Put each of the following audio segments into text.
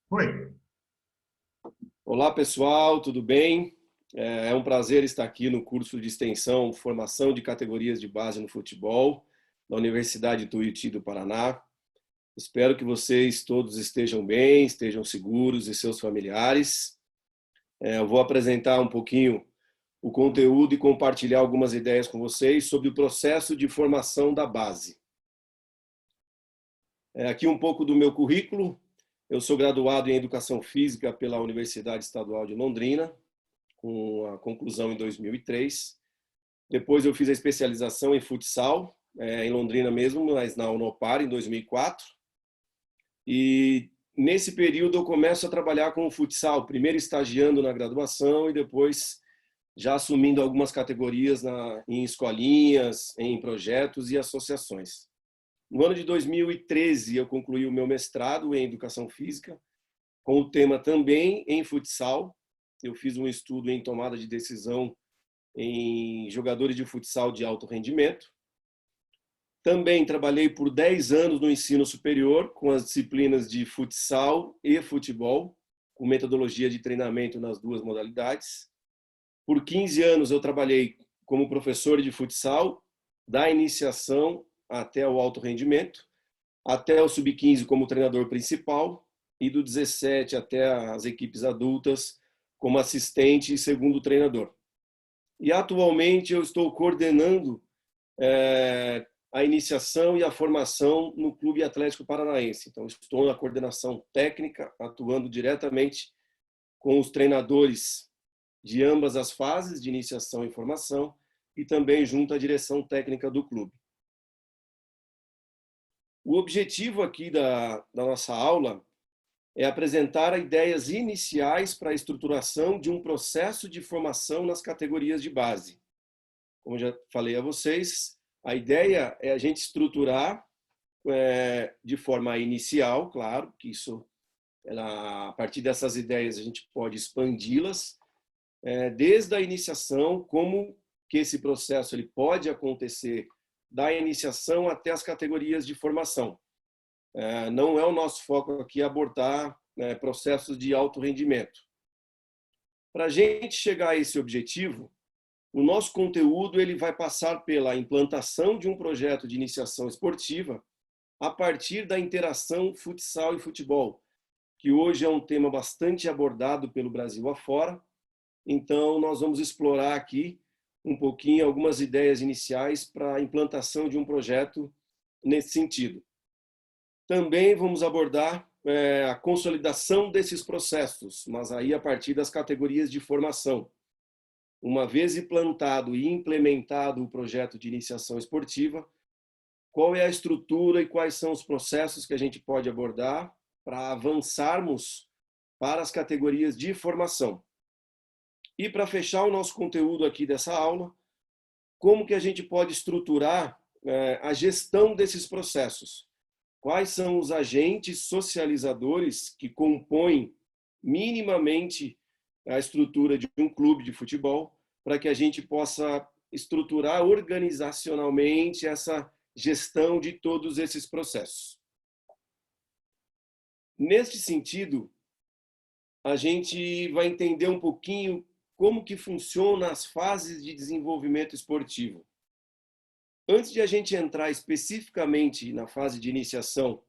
Oi. Olá, pessoal, tudo bem? É um prazer estar aqui no curso de extensão Formação de Categorias de Base no Futebol, da Universidade Tuiuti do Paraná. Espero que vocês todos estejam bem, estejam seguros e seus familiares. Eu vou apresentar um pouquinho o conteúdo e compartilhar algumas ideias com vocês sobre o processo de formação da base. Aqui um pouco do meu currículo. Eu sou graduado em Educação Física pela Universidade Estadual de Londrina, com a conclusão em 2003. Depois eu fiz a especialização em futsal, em Londrina mesmo, mas na Unopar, em 2004. E nesse período eu começo a trabalhar com o futsal, primeiro estagiando na graduação e depois já assumindo algumas categorias em escolinhas, em projetos e associações. No ano de 2013 eu concluí o meu mestrado em Educação Física, com o tema também em futsal. Eu fiz um estudo em tomada de decisão em jogadores de futsal de alto rendimento. Também trabalhei por 10 anos no ensino superior, com as disciplinas de futsal e futebol, com metodologia de treinamento nas duas modalidades. Por 15 anos eu trabalhei como professor de futsal, da iniciação até o alto rendimento, até o sub-15 como treinador principal e do 17 até as equipes adultas como assistente e segundo treinador. E atualmente eu estou coordenando a iniciação e a formação no Clube Atlético Paranaense. Então, estou na coordenação técnica, atuando diretamente com os treinadores de ambas as fases, de iniciação e formação, e também junto à direção técnica do clube. O objetivo aqui da nossa aula é apresentar ideias iniciais para a estruturação de um processo de formação nas categorias de base. Como já falei a vocês, a ideia é a gente estruturar de forma inicial, claro, que isso, a partir dessas ideias, a gente pode expandi-las, desde a iniciação, como que esse processo ele pode acontecer da iniciação até as categorias de formação. Não é o nosso foco aqui abordar processos de alto rendimento. Para a gente chegar a esse objetivo, o nosso conteúdo ele vai passar pela implantação de um projeto de iniciação esportiva a partir da interação futsal e futebol, que hoje é um tema bastante abordado pelo Brasil afora. Então, nós vamos explorar aqui um pouquinho algumas ideias iniciais para a implantação de um projeto nesse sentido. Também vamos abordar a consolidação desses processos, mas aí a partir das categorias de formação. Uma vez implantado e implementado o projeto de iniciação esportiva, qual é a estrutura e quais são os processos que a gente pode abordar para avançarmos para as categorias de formação. E para fechar o nosso conteúdo aqui dessa aula, como que a gente pode estruturar a gestão desses processos? Quais são os agentes socializadores que compõem minimamente a estrutura de um clube de futebol para que a gente possa estruturar organizacionalmente essa gestão de todos esses processos. Neste sentido, a gente vai entender um pouquinho como que funcionam as fases de desenvolvimento esportivo. Antes de a gente entrar especificamente na fase de iniciação,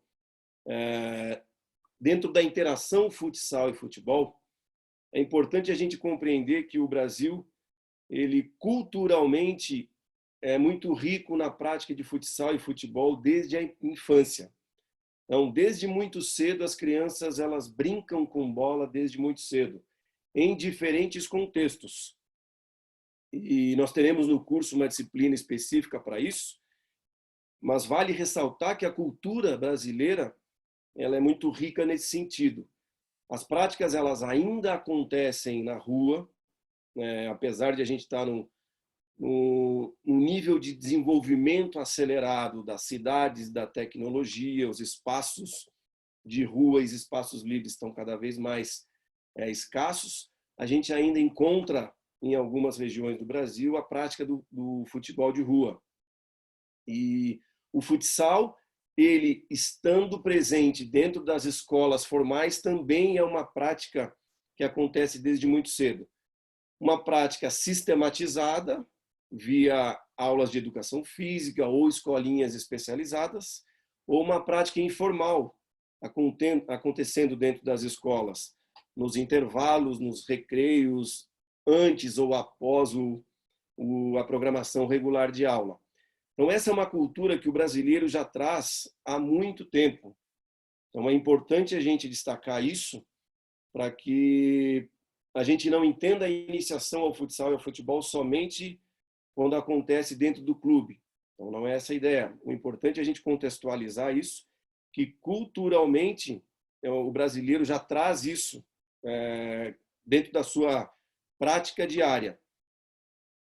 dentro da interação futsal e futebol, é importante a gente compreender que o Brasil, ele culturalmente é muito rico na prática de futsal e futebol desde a infância. Então, desde muito cedo, as crianças elas brincam com bola desde muito cedo, em diferentes contextos. E nós teremos no curso uma disciplina específica para isso, mas vale ressaltar que a cultura brasileira ela é muito rica nesse sentido. As práticas elas ainda acontecem na rua, apesar de a gente estar num nível de desenvolvimento acelerado das cidades, da tecnologia, os espaços de rua e os espaços livres estão cada vez mais escassos. A gente ainda encontra em algumas regiões do Brasil a prática do futebol de rua. E o futsal ele estando presente dentro das escolas formais também é uma prática que acontece desde muito cedo. Uma prática sistematizada via aulas de educação física ou escolinhas especializadas, ou uma prática informal acontecendo dentro das escolas, nos intervalos, nos recreios, antes ou após a programação regular de aula. Então, essa é uma cultura que o brasileiro já traz há muito tempo. Então, é importante a gente destacar isso para que a gente não entenda a iniciação ao futsal e ao futebol somente quando acontece dentro do clube. Então, não é essa a ideia. O importante é a gente contextualizar isso, que culturalmente o brasileiro já traz isso dentro da sua prática diária.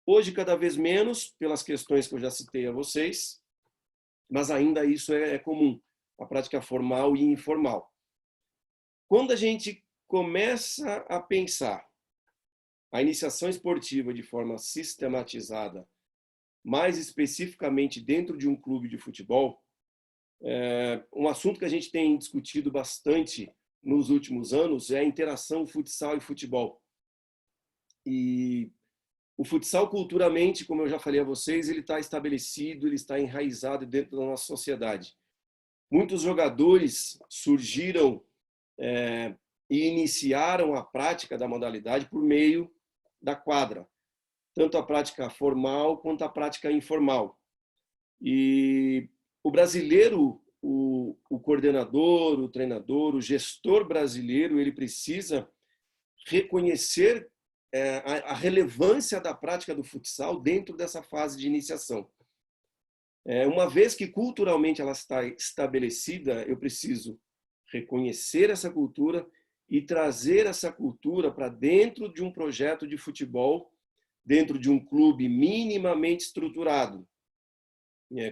Hoje, cada vez menos, pelas questões que eu já citei a vocês, mas ainda isso é comum, a prática formal e informal. Quando a gente começa a pensar a iniciação esportiva de forma sistematizada, mais especificamente dentro de um clube de futebol, um assunto que a gente tem discutido bastante nos últimos anos é a interação futsal e futebol. E o futsal, culturalmente, como eu já falei a vocês, ele está estabelecido, ele está enraizado dentro da nossa sociedade. Muitos jogadores surgiram e iniciaram a prática da modalidade por meio da quadra, tanto a prática formal quanto a prática informal. E o brasileiro, o coordenador, o treinador, o gestor brasileiro, ele precisa reconhecer a relevância da prática do futsal dentro dessa fase de iniciação. Uma vez que culturalmente ela está estabelecida, eu preciso reconhecer essa cultura e trazer essa cultura para dentro de um projeto de futebol, dentro de um clube minimamente estruturado,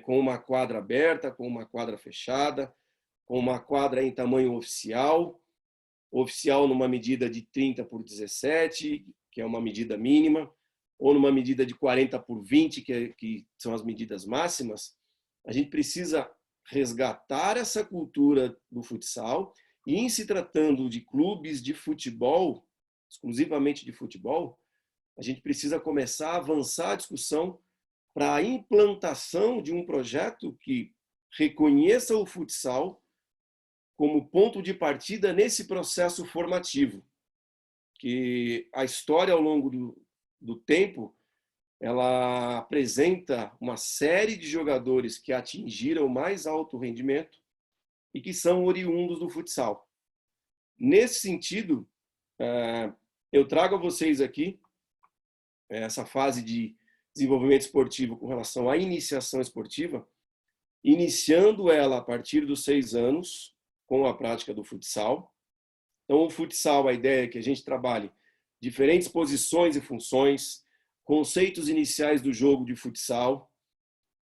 com uma quadra aberta, com uma quadra fechada, com uma quadra em tamanho oficial numa medida de 30 por 17, que é uma medida mínima, ou numa medida de 40 por 20, que são as medidas máximas. A gente precisa resgatar essa cultura do futsal e, em se tratando de clubes de futebol, exclusivamente de futebol, a gente precisa começar a avançar a discussão para a implantação de um projeto que reconheça o futsal como ponto de partida nesse processo formativo, que a história ao longo do tempo ela apresenta uma série de jogadores que atingiram mais alto rendimento e que são oriundos do futsal. Nesse sentido, eu trago a vocês aqui essa fase de desenvolvimento esportivo com relação à iniciação esportiva, iniciando ela a partir dos 6 anos, com a prática do futsal. Então, o futsal, a ideia é que a gente trabalhe diferentes posições e funções, conceitos iniciais do jogo de futsal,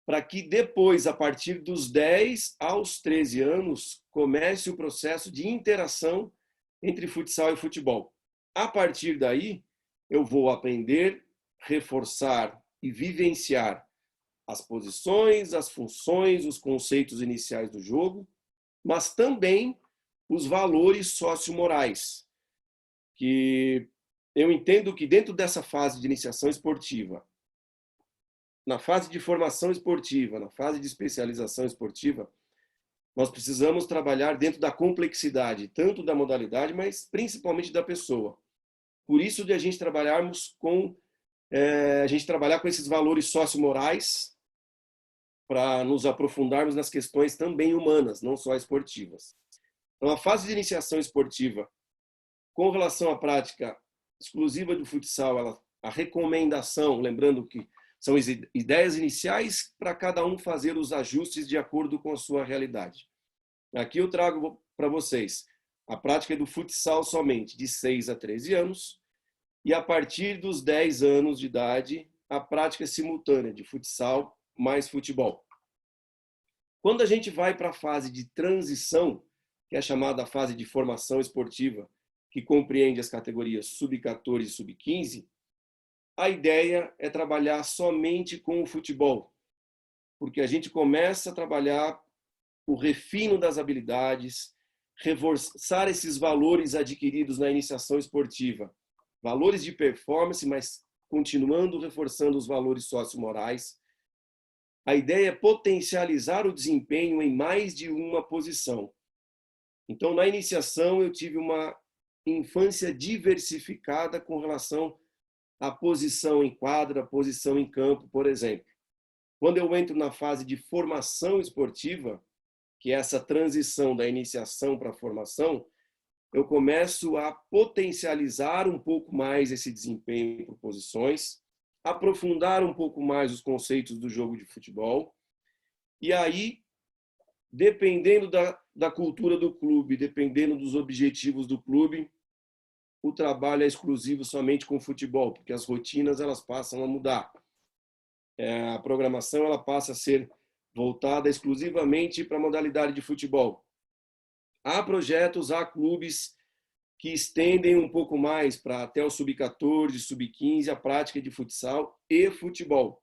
para que depois, a partir dos 10 aos 13 anos, comece o processo de interação entre futsal e futebol. A partir daí, eu vou aprender, reforçar e vivenciar as posições, as funções, os conceitos iniciais do jogo, mas também os valores sociomorais, que eu entendo que dentro dessa fase de iniciação esportiva, na fase de formação esportiva, na fase de especialização esportiva, nós precisamos trabalhar dentro da complexidade, tanto da modalidade, mas principalmente da pessoa. Por isso de a gente trabalharmos trabalhar com esses valores sociomorais para nos aprofundarmos nas questões também humanas, não só esportivas. Então, a fase de iniciação esportiva, com relação à prática exclusiva do futsal, a recomendação, lembrando que são ideias iniciais para cada um fazer os ajustes de acordo com a sua realidade. Aqui eu trago para vocês a prática do futsal somente de 6 a 13 anos e a partir dos 10 anos de idade, a prática simultânea de futsal mais futebol. Quando a gente vai para a fase de transição, que é a chamada fase de formação esportiva, que compreende as categorias sub-14 e sub-15, a ideia é trabalhar somente com o futebol, porque a gente começa a trabalhar o refino das habilidades, reforçar esses valores adquiridos na iniciação esportiva, valores de performance, mas continuando reforçando os valores sociomorais. A ideia é potencializar o desempenho em mais de uma posição. Então, na iniciação, eu tive uma infância diversificada com relação à posição em quadra, posição em campo, por exemplo. Quando eu entro na fase de formação esportiva, que é essa transição da iniciação para a formação, eu começo a potencializar um pouco mais esse desempenho por posições, aprofundar um pouco mais os conceitos do jogo de futebol, e aí, dependendo da cultura do clube, dependendo dos objetivos do clube, o trabalho é exclusivo somente com futebol, porque as rotinas elas passam a mudar. A programação ela passa a ser voltada exclusivamente para a modalidade de futebol. Há projetos, há clubes que estendem um pouco mais para até o sub-14, sub-15, a prática de futsal e futebol.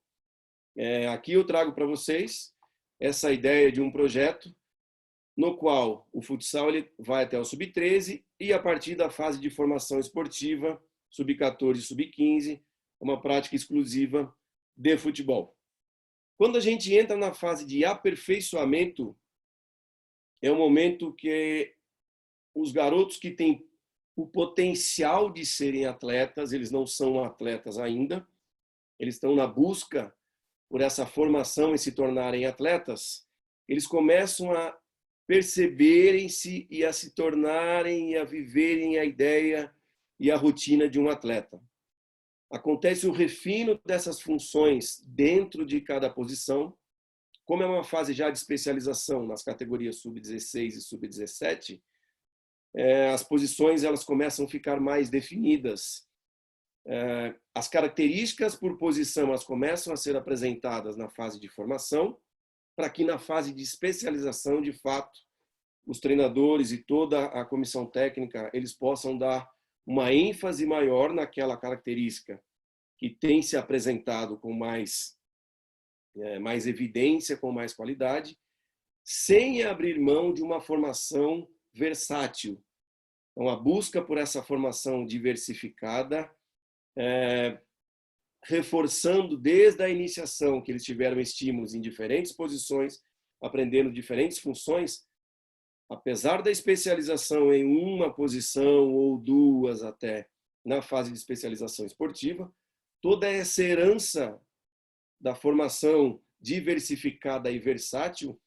Aqui eu trago para vocês essa ideia de um projeto no qual o futsal ele vai até o sub-13 e a partir da fase de formação esportiva, sub-14 e sub-15, uma prática exclusiva de futebol. Quando a gente entra na fase de aperfeiçoamento, é um momento que os garotos que têm o potencial de serem atletas, eles não são atletas ainda, eles estão na busca por essa formação e se tornarem atletas, eles começam a perceberem-se e a se tornarem e a viverem a ideia e a rotina de um atleta. Acontece o refino dessas funções dentro de cada posição. Como é uma fase já de especialização nas categorias sub-16 e sub-17, as posições elas começam a ficar mais definidas. As características por posição elas começam a ser apresentadas na fase de formação, para que na fase de especialização, de fato, os treinadores e toda a comissão técnica eles possam dar uma ênfase maior naquela característica que tem se apresentado com mais evidência, com mais qualidade, sem abrir mão de uma formação versátil. Então, a busca por essa formação diversificada, reforçando desde a iniciação que eles tiveram estímulos em diferentes posições, aprendendo diferentes funções, apesar da especialização em uma posição ou duas até na fase de especialização esportiva, toda essa herança da formação diversificada e versátil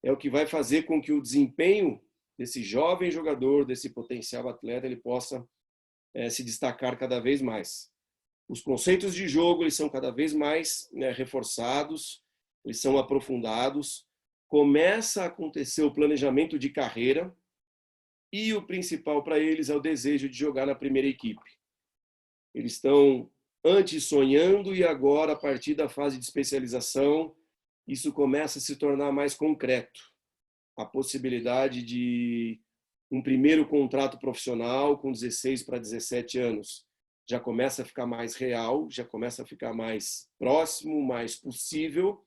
é o que vai fazer com que o desempenho desse jovem jogador, desse potencial atleta, ele possa se destacar cada vez mais. Os conceitos de jogo eles são cada vez mais reforçados, eles são aprofundados, começa a acontecer o planejamento de carreira e o principal para eles é o desejo de jogar na primeira equipe. Eles estão antes sonhando e agora, a partir da fase de especialização, isso começa a se tornar mais concreto. A possibilidade de um primeiro contrato profissional com 16 para 17 anos já começa a ficar mais real, já começa a ficar mais próximo, mais possível.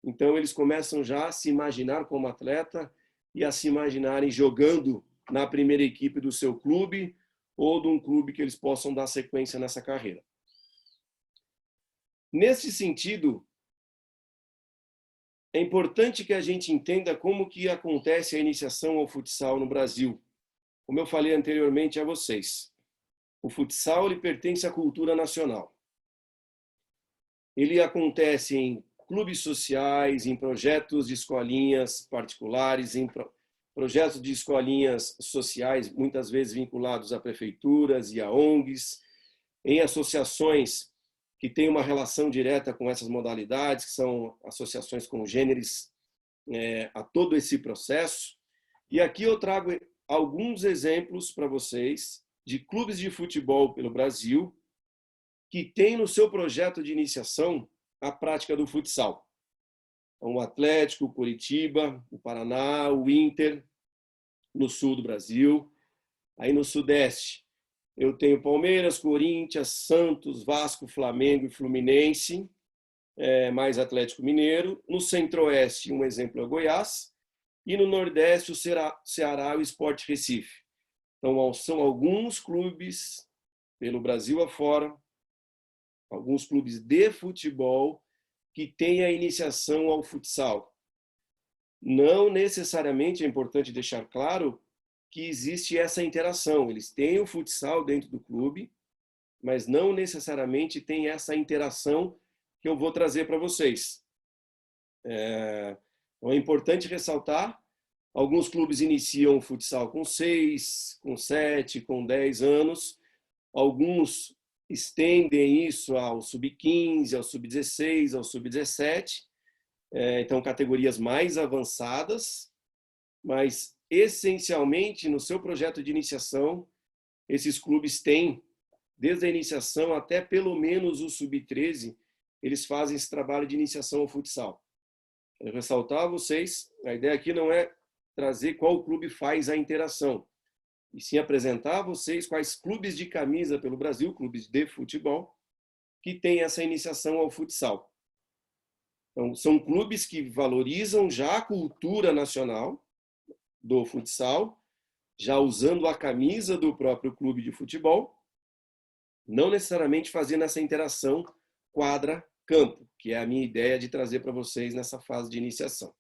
Então, eles começam já a se imaginar como atleta e a se imaginarem jogando na primeira equipe do seu clube ou de um clube que eles possam dar sequência nessa carreira. Nesse sentido, é importante que a gente entenda como que acontece a iniciação ao futsal no Brasil. Como eu falei anteriormente a vocês, o futsal ele pertence à cultura nacional. Ele acontece em clubes sociais, em projetos de escolinhas particulares, em projetos de escolinhas sociais, muitas vezes vinculados a prefeituras e a ONGs, em associações que têm uma relação direta com essas modalidades, que são associações congêneres a todo esse processo. E aqui eu trago alguns exemplos para vocês de clubes de futebol pelo Brasil que têm no seu projeto de iniciação a prática do futsal. Então, o Atlético, o Curitiba, o Paraná, o Inter, no sul do Brasil. Aí no sudeste, eu tenho Palmeiras, Corinthians, Santos, Vasco, Flamengo e Fluminense, mais Atlético Mineiro. No centro-oeste, um exemplo é Goiás. e no Nordeste o Ceará e o Sport Recife. Então, são alguns clubes pelo Brasil afora, alguns clubes de futebol que têm a iniciação ao futsal. Não necessariamente é importante deixar claro que existe essa interação. Eles têm o futsal dentro do clube, mas não necessariamente tem essa interação que eu vou trazer para vocês. Então é importante ressaltar, alguns clubes iniciam o futsal com 6, com 7, com 10 anos, alguns estendem isso ao sub-15, ao sub-16, ao sub-17, então categorias mais avançadas, mas essencialmente no seu projeto de iniciação, esses clubes têm, desde a iniciação até pelo menos o sub-13, eles fazem esse trabalho de iniciação ao futsal. Quero ressaltar a vocês, a ideia aqui não é trazer qual clube faz a interação, e sim apresentar a vocês quais clubes de camisa pelo Brasil, clubes de futebol, que têm essa iniciação ao futsal. Então, são clubes que valorizam já a cultura nacional do futsal, já usando a camisa do próprio clube de futebol, não necessariamente fazendo essa interação quadra-campo, que é a minha ideia de trazer para vocês nessa fase de iniciação.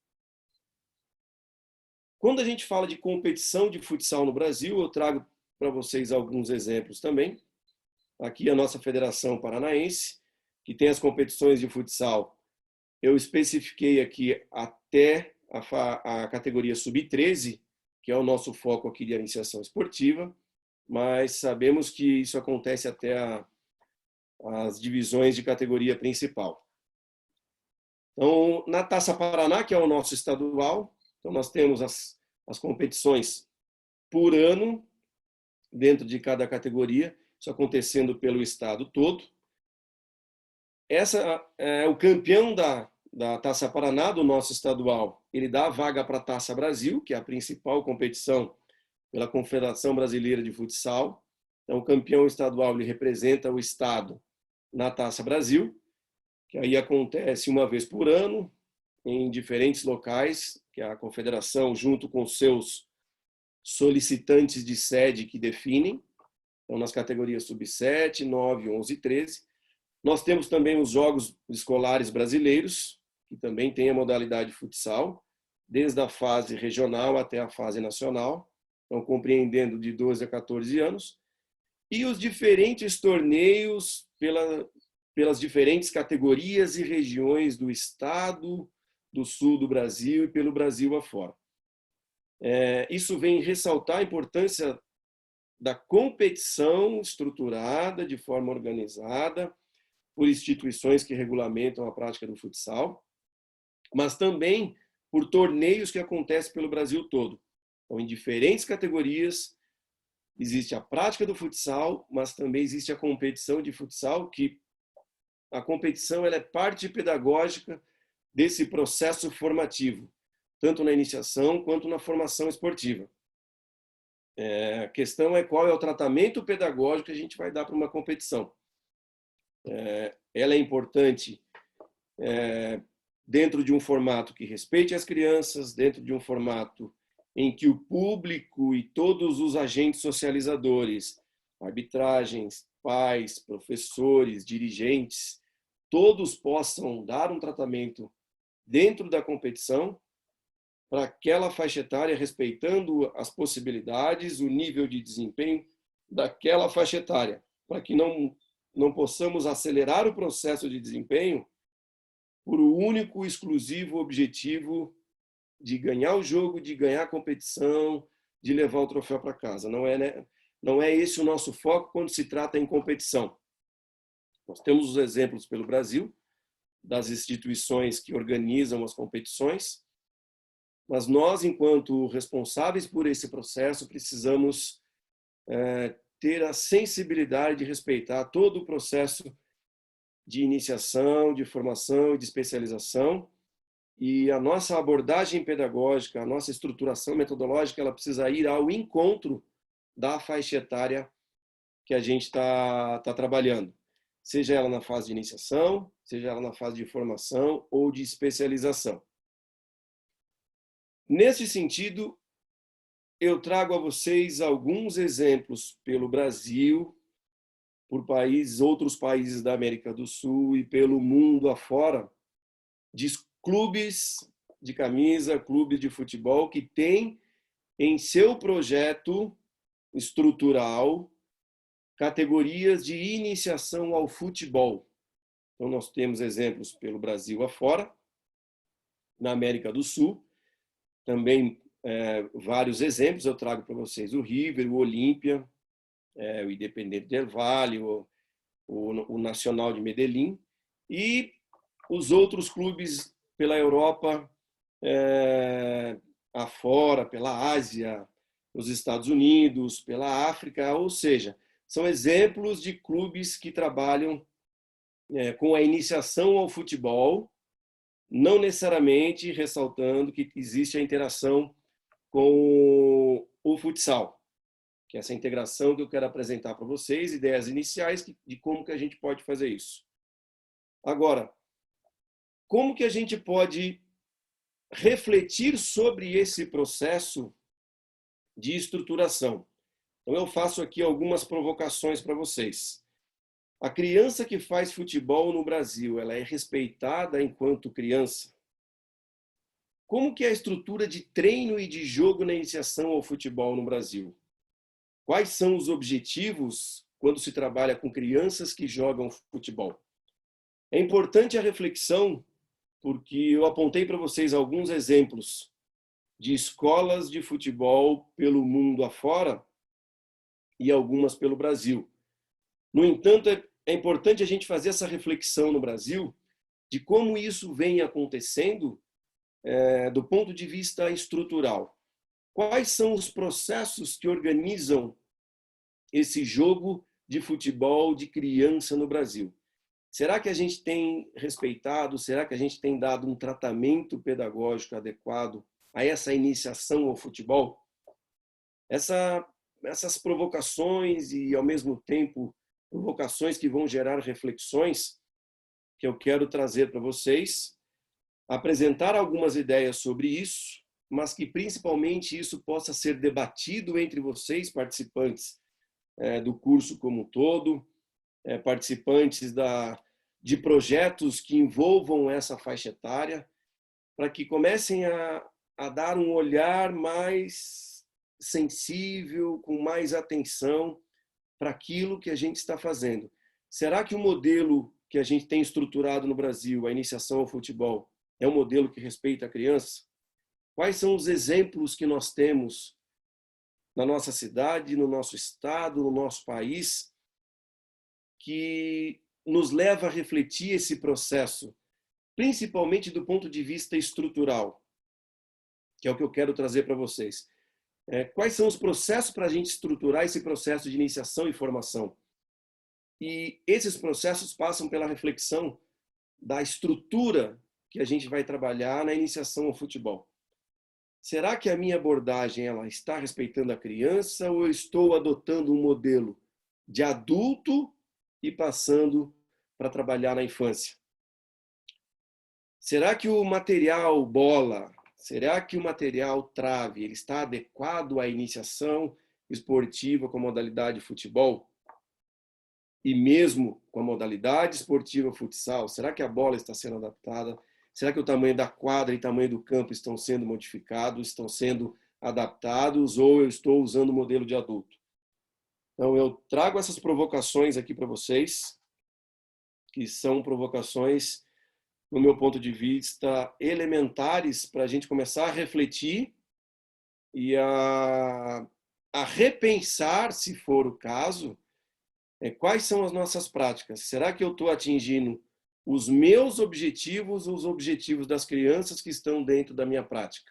Quando a gente fala de competição de futsal no Brasil, eu trago para vocês alguns exemplos também. Aqui a nossa Federação Paranaense, que tem as competições de futsal, eu especifiquei aqui até a categoria sub-13, que é o nosso foco aqui de iniciação esportiva, mas sabemos que isso acontece até as divisões de categoria principal. Então, na Taça Paraná, que é o nosso estadual, então nós temos as competições por ano, dentro de cada categoria, isso acontecendo pelo estado todo. Essa é o campeão da Taça Paraná, do nosso estadual, ele dá a vaga para a Taça Brasil, que é a principal competição pela Confederação Brasileira de Futsal. Então, o campeão estadual ele representa o estado na Taça Brasil, que aí acontece uma vez por ano, em diferentes locais, que a confederação, junto com seus solicitantes de sede que definem, então nas categorias sub-7, 9, 11 e 13. Nós temos também os Jogos Escolares Brasileiros, que também tem a modalidade futsal, desde a fase regional até a fase nacional, então compreendendo de 12 a 14 anos, e os diferentes torneios pelas diferentes categorias e regiões do estado, do sul do Brasil e pelo Brasil afora. Isso vem ressaltar a importância da competição estruturada de forma organizada por instituições que regulamentam a prática do futsal, mas também por torneios que acontecem pelo Brasil todo. Então, em diferentes categorias, existe a prática do futsal, mas também existe a competição de futsal, que a competição ela é parte pedagógica desse processo formativo, tanto na iniciação quanto na formação esportiva. A questão é qual é o tratamento pedagógico que a gente vai dar para uma competição. Ela é importante dentro de um formato que respeite as crianças, dentro de um formato em que o público e todos os agentes socializadores, arbitragens, pais, professores, dirigentes, todos possam dar um tratamento dentro da competição para aquela faixa etária, respeitando as possibilidades, o nível de desempenho daquela faixa etária, para que não possamos acelerar o processo de desempenho por o único, exclusivo objetivo de ganhar o jogo, de ganhar a competição, de levar o troféu para casa. Não é esse o nosso foco quando se trata em competição. Nós temos os exemplos pelo Brasil, das instituições que organizam as competições, mas nós, enquanto responsáveis por esse processo, precisamos ter a sensibilidade de respeitar todo o processo de iniciação, de formação e de especialização, e a nossa abordagem pedagógica, a nossa estruturação metodológica, ela precisa ir ao encontro da faixa etária que a gente está trabalhando, seja ela na fase de iniciação, seja ela na fase de formação ou de especialização. Nesse sentido, eu trago a vocês alguns exemplos pelo Brasil, por outros países da América do Sul e pelo mundo afora, de clubes de camisa, clubes de futebol que têm em seu projeto estrutural categorias de iniciação ao futebol. Então, nós temos exemplos pelo Brasil afora, na América do Sul, também vários exemplos, eu trago para vocês o River, o Olímpia, o Independiente del Valle, o Nacional de Medellín, e os outros clubes pela Europa, afora, pela Ásia, nos Estados Unidos, pela África, ou seja, são exemplos de clubes que trabalham com a iniciação ao futebol, não necessariamente ressaltando que existe a interação com o futsal, que é essa integração que eu quero apresentar para vocês, ideias iniciais de como que a gente pode fazer isso. Agora, como que a gente pode refletir sobre esse processo de estruturação? Então, eu faço aqui algumas provocações para vocês. A criança que faz futebol no Brasil, ela é respeitada enquanto criança? Como que é a estrutura de treino e de jogo na iniciação ao futebol no Brasil? Quais são os objetivos quando se trabalha com crianças que jogam futebol? É importante a reflexão, porque eu apontei para vocês alguns exemplos de escolas de futebol pelo mundo afora e algumas pelo Brasil. No entanto, é importante a gente fazer essa reflexão no Brasil de como isso vem acontecendo do ponto de vista estrutural. Quais são os processos que organizam esse jogo de futebol de criança no Brasil? Será que a gente tem respeitado, será que a gente tem dado um tratamento pedagógico adequado a essa iniciação ao futebol? Essas provocações e, ao mesmo tempo, provocações que vão gerar reflexões que eu quero trazer para vocês, apresentar algumas ideias sobre isso, mas que principalmente isso possa ser debatido entre vocês, participantes do curso como um todo, participantes de projetos que envolvam essa faixa etária, para que comecem a dar um olhar mais sensível, com mais atenção para aquilo que a gente está fazendo. Será que o modelo que a gente tem estruturado no Brasil, a iniciação ao futebol, é um modelo que respeita a criança? Quais são os exemplos que nós temos na nossa cidade, no nosso estado, no nosso país, que nos leva a refletir esse processo, principalmente do ponto de vista estrutural, que é o que eu quero trazer para vocês. Quais são os processos para a gente estruturar esse processo de iniciação e formação? E esses processos passam pela reflexão da estrutura que a gente vai trabalhar na iniciação ao futebol. Será que a minha abordagem ela está respeitando a criança ou eu estou adotando um modelo de adulto e passando para trabalhar na infância? Será que o material bola, será que o material trave, ele está adequado à iniciação esportiva com a modalidade futebol? E mesmo com a modalidade esportiva futsal, será que a bola está sendo adaptada? Será que o tamanho da quadra e o tamanho do campo estão sendo modificados, estão sendo adaptados, ou eu estou usando o modelo de adulto? Então, eu trago essas provocações aqui para vocês, que são provocações, no meu ponto de vista, elementares para a gente começar a refletir e a repensar, se for o caso, quais são as nossas práticas. Será que eu estou atingindo os meus objetivos ou os objetivos das crianças que estão dentro da minha prática?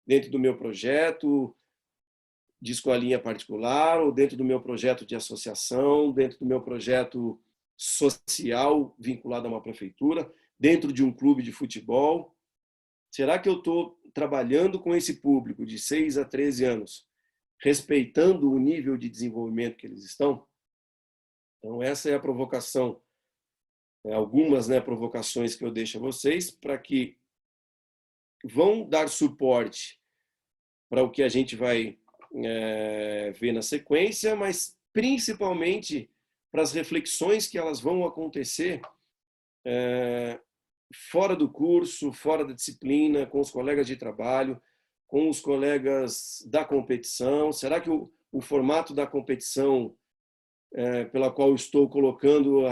Dentro do meu projeto de escolinha particular, ou dentro do meu projeto de associação, dentro do meu projeto social vinculado a uma prefeitura, dentro de um clube de futebol? Será que eu estou trabalhando com esse público de 6 a 13 anos, respeitando o nível de desenvolvimento que eles estão? Então, essa é a provocação, algumas provocações que eu deixo a vocês, para que vão dar suporte para o que a gente vai ver na sequência, mas principalmente para as reflexões que elas vão acontecer fora do curso, fora da disciplina, com os colegas de trabalho, com os colegas da competição. Será que o formato da competição pela qual eu estou colocando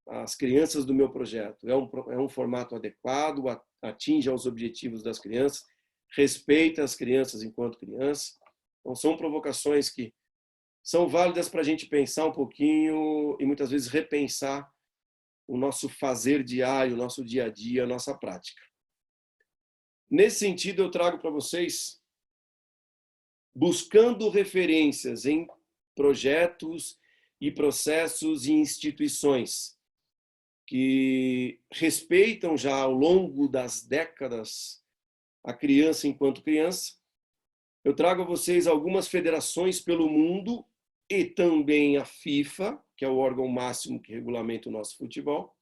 as crianças do meu projeto é um formato adequado, atinge aos objetivos das crianças, respeita as crianças enquanto crianças? Então, são provocações que são válidas para a gente pensar um pouquinho e muitas vezes repensar o nosso fazer diário, o nosso dia a dia, a nossa prática. Nesse sentido, eu trago para vocês, buscando referências em projetos e processos e instituições que respeitam já ao longo das décadas a criança enquanto criança. Eu trago a vocês algumas federações pelo mundo e também a FIFA, que é o órgão máximo que regulamenta o nosso futebol,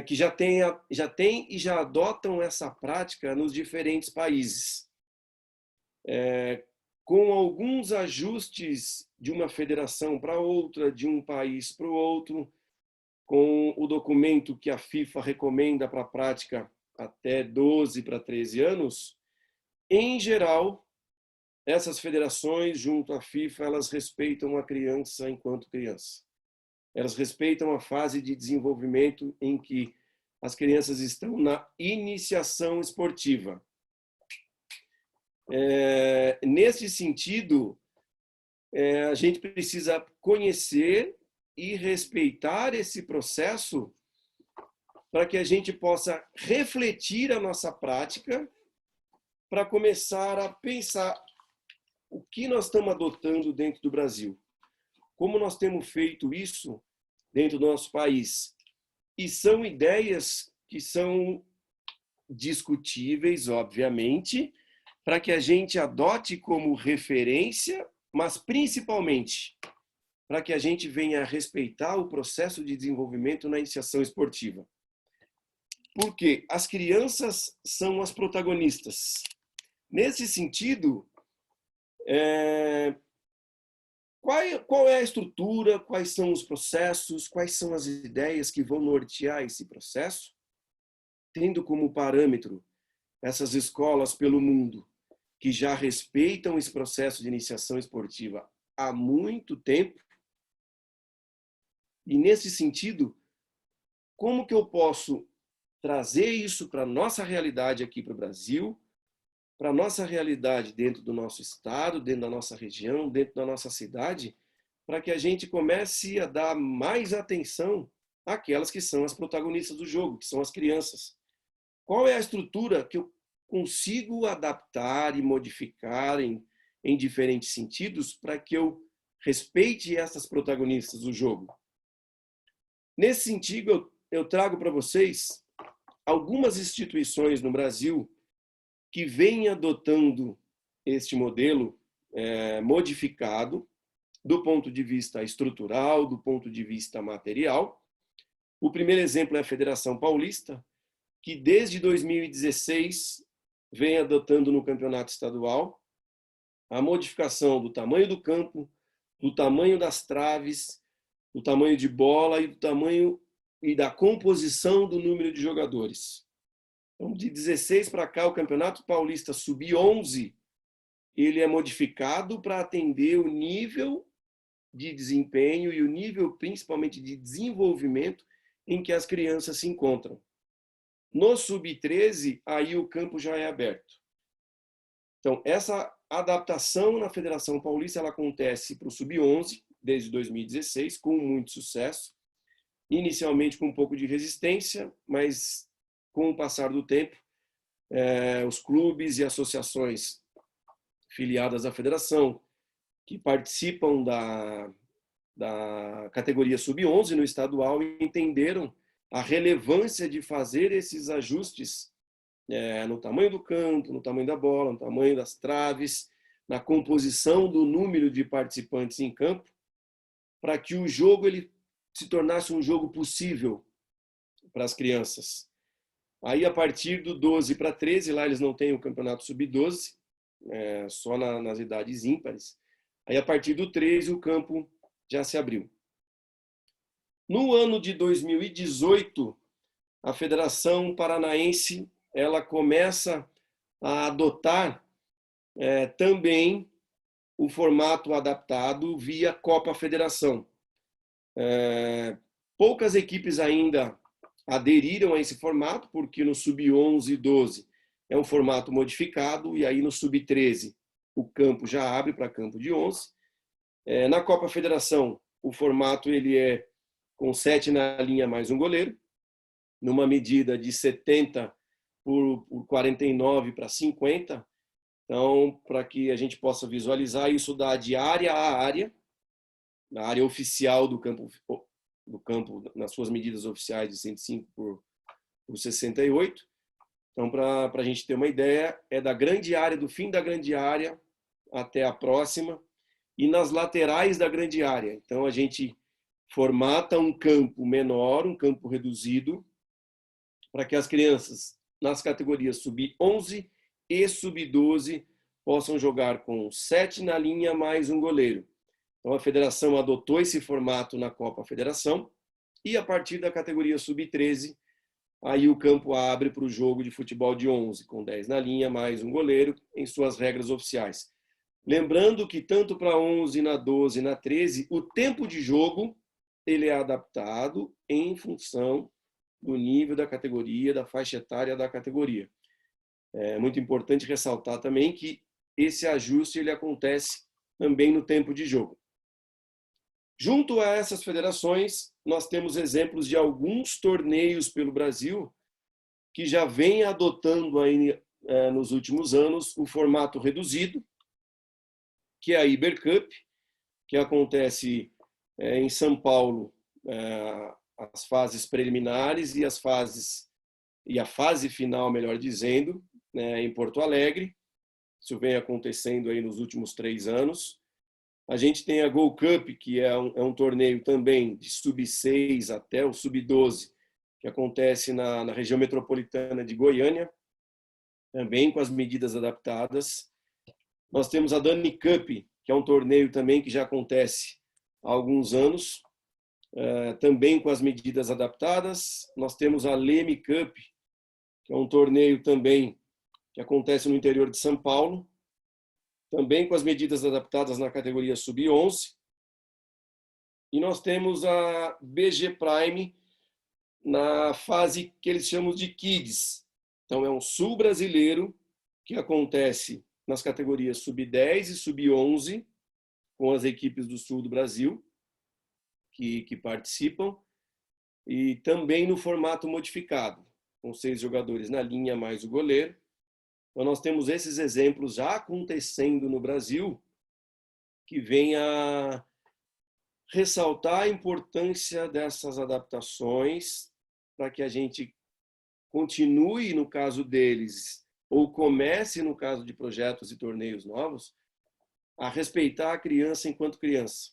que já tem e já adotam essa prática nos diferentes países, com alguns ajustes de uma federação para outra, de um país para o outro, com o documento que a FIFA recomenda para a prática até 12 para 13 anos. Em geral, essas federações, junto à FIFA, elas respeitam a criança enquanto criança. Elas respeitam a fase de desenvolvimento em que as crianças estão na iniciação esportiva. Nesse sentido, a gente precisa conhecer e respeitar esse processo para que a gente possa refletir a nossa prática, para começar a pensar o que nós estamos adotando dentro do Brasil, como nós temos feito isso dentro do nosso país. E são ideias que são discutíveis, obviamente, para que a gente adote como referência, mas principalmente para que a gente venha a respeitar o processo de desenvolvimento na iniciação esportiva. Porque as crianças são as protagonistas. Nesse sentido, qual é a estrutura, quais são os processos, quais são as ideias que vão nortear esse processo, tendo como parâmetro essas escolas pelo mundo que já respeitam esse processo de iniciação esportiva há muito tempo. E nesse sentido, como que eu posso trazer isso para a nossa realidade aqui para o Brasil, para a nossa realidade dentro do nosso estado, dentro da nossa região, dentro da nossa cidade, para que a gente comece a dar mais atenção àquelas que são as protagonistas do jogo, que são as crianças. Qual é a estrutura que eu consigo adaptar e modificar em diferentes sentidos para que eu respeite essas protagonistas do jogo? Nesse sentido, eu trago para vocês algumas instituições no Brasil que vêm adotando este modelo modificado do ponto de vista estrutural, do ponto de vista material. O primeiro exemplo é a Federação Paulista, que desde 2016 vem adotando no campeonato estadual a modificação do tamanho do campo, do tamanho das traves, do tamanho de bola e do tamanho e da composição do número de jogadores. Então, de 16 para cá, o Campeonato Paulista Sub-11, ele é modificado para atender o nível de desempenho e o nível, principalmente, de desenvolvimento em que as crianças se encontram. No Sub-13, aí o campo já é aberto. Então, essa adaptação na Federação Paulista ela acontece para o Sub-11, desde 2016, com muito sucesso. Inicialmente com um pouco de resistência, mas com o passar do tempo, os clubes e associações filiadas à federação, que participam da categoria Sub-11 no estadual, entenderam a relevância de fazer esses ajustes no tamanho do campo, no tamanho da bola, no tamanho das traves, na composição do número de participantes em campo, para que o jogo ele se tornasse um jogo possível para as crianças. Aí, a partir do 12 para 13, lá eles não têm o campeonato Sub-12, só nas idades ímpares. Aí, a partir do 13, o campo já se abriu. No ano de 2018, a Federação Paranaense ela começa a adotar também o formato adaptado via Copa Federação. Poucas equipes ainda aderiram a esse formato, porque no Sub-11 e 12 é um formato modificado, e aí no Sub-13 o campo já abre para campo de 11. Na Copa Federação, o formato ele é com 7 na linha mais um goleiro, numa medida de 70 por 49 para 50. Então, para que a gente possa visualizar, isso dá de área a área, na área oficial do campo nas suas medidas oficiais de 105 por 68. Então, para a gente ter uma ideia, é da grande área, do fim da grande área até a próxima, e nas laterais da grande área. Então, a gente formata um campo menor, um campo reduzido, para que as crianças nas categorias sub-11 e sub-12 possam jogar com 7 na linha mais um goleiro. Então, a federação adotou esse formato na Copa Federação, e a partir da categoria sub-13, aí o campo abre para o jogo de futebol de 11, com 10 na linha mais um goleiro, em suas regras oficiais. Lembrando que tanto para 11, na 12 e na 13, o tempo de jogo ele é adaptado em função do nível da categoria, da faixa etária da categoria. É muito importante ressaltar também que esse ajuste ele acontece também no tempo de jogo. Junto a essas federações, nós temos exemplos de alguns torneios pelo Brasil que já vêm adotando aí, nos últimos anos o formato reduzido, que é a Ibercup, que acontece em São Paulo, as fases preliminares e a fase final, melhor dizendo, em Porto Alegre. Isso vem acontecendo aí nos últimos 3 anos. A gente tem a Gold Cup, que é um torneio também de sub-6 até o sub-12, que acontece na região metropolitana de Goiânia, também com as medidas adaptadas. Nós temos a Dani Cup, que é um torneio também que já acontece há alguns anos, também com as medidas adaptadas. Nós temos a Leme Cup, que é um torneio também que acontece no interior de São Paulo, também com as medidas adaptadas na categoria sub-11. E nós temos a BG Prime na fase que eles chamam de Kids. Então, é um sul brasileiro que acontece nas categorias sub-10 e sub-11, com as equipes do sul do Brasil que participam, e também no formato modificado, com 6 jogadores na linha mais o goleiro. Então, nós temos esses exemplos já acontecendo no Brasil, que vem a ressaltar a importância dessas adaptações para que a gente continue, no caso deles, ou comece, no caso de projetos e torneios novos, a respeitar a criança enquanto criança.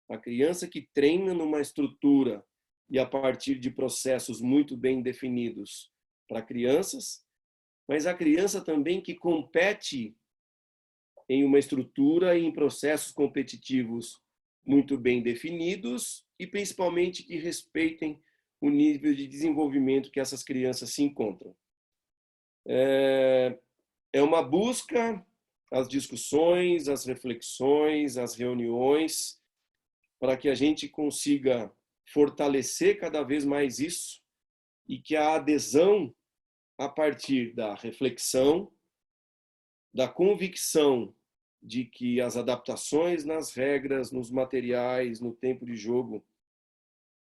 A criança que treina numa estrutura e a partir de processos muito bem definidos para crianças, mas a criança também que compete em uma estrutura e em processos competitivos muito bem definidos e principalmente que respeitem o nível de desenvolvimento que essas crianças se encontram. É uma busca, as discussões, as reflexões, as reuniões, para que a gente consiga fortalecer cada vez mais isso e que a adesão a partir da reflexão, da convicção de que as adaptações nas regras, nos materiais, no tempo de jogo,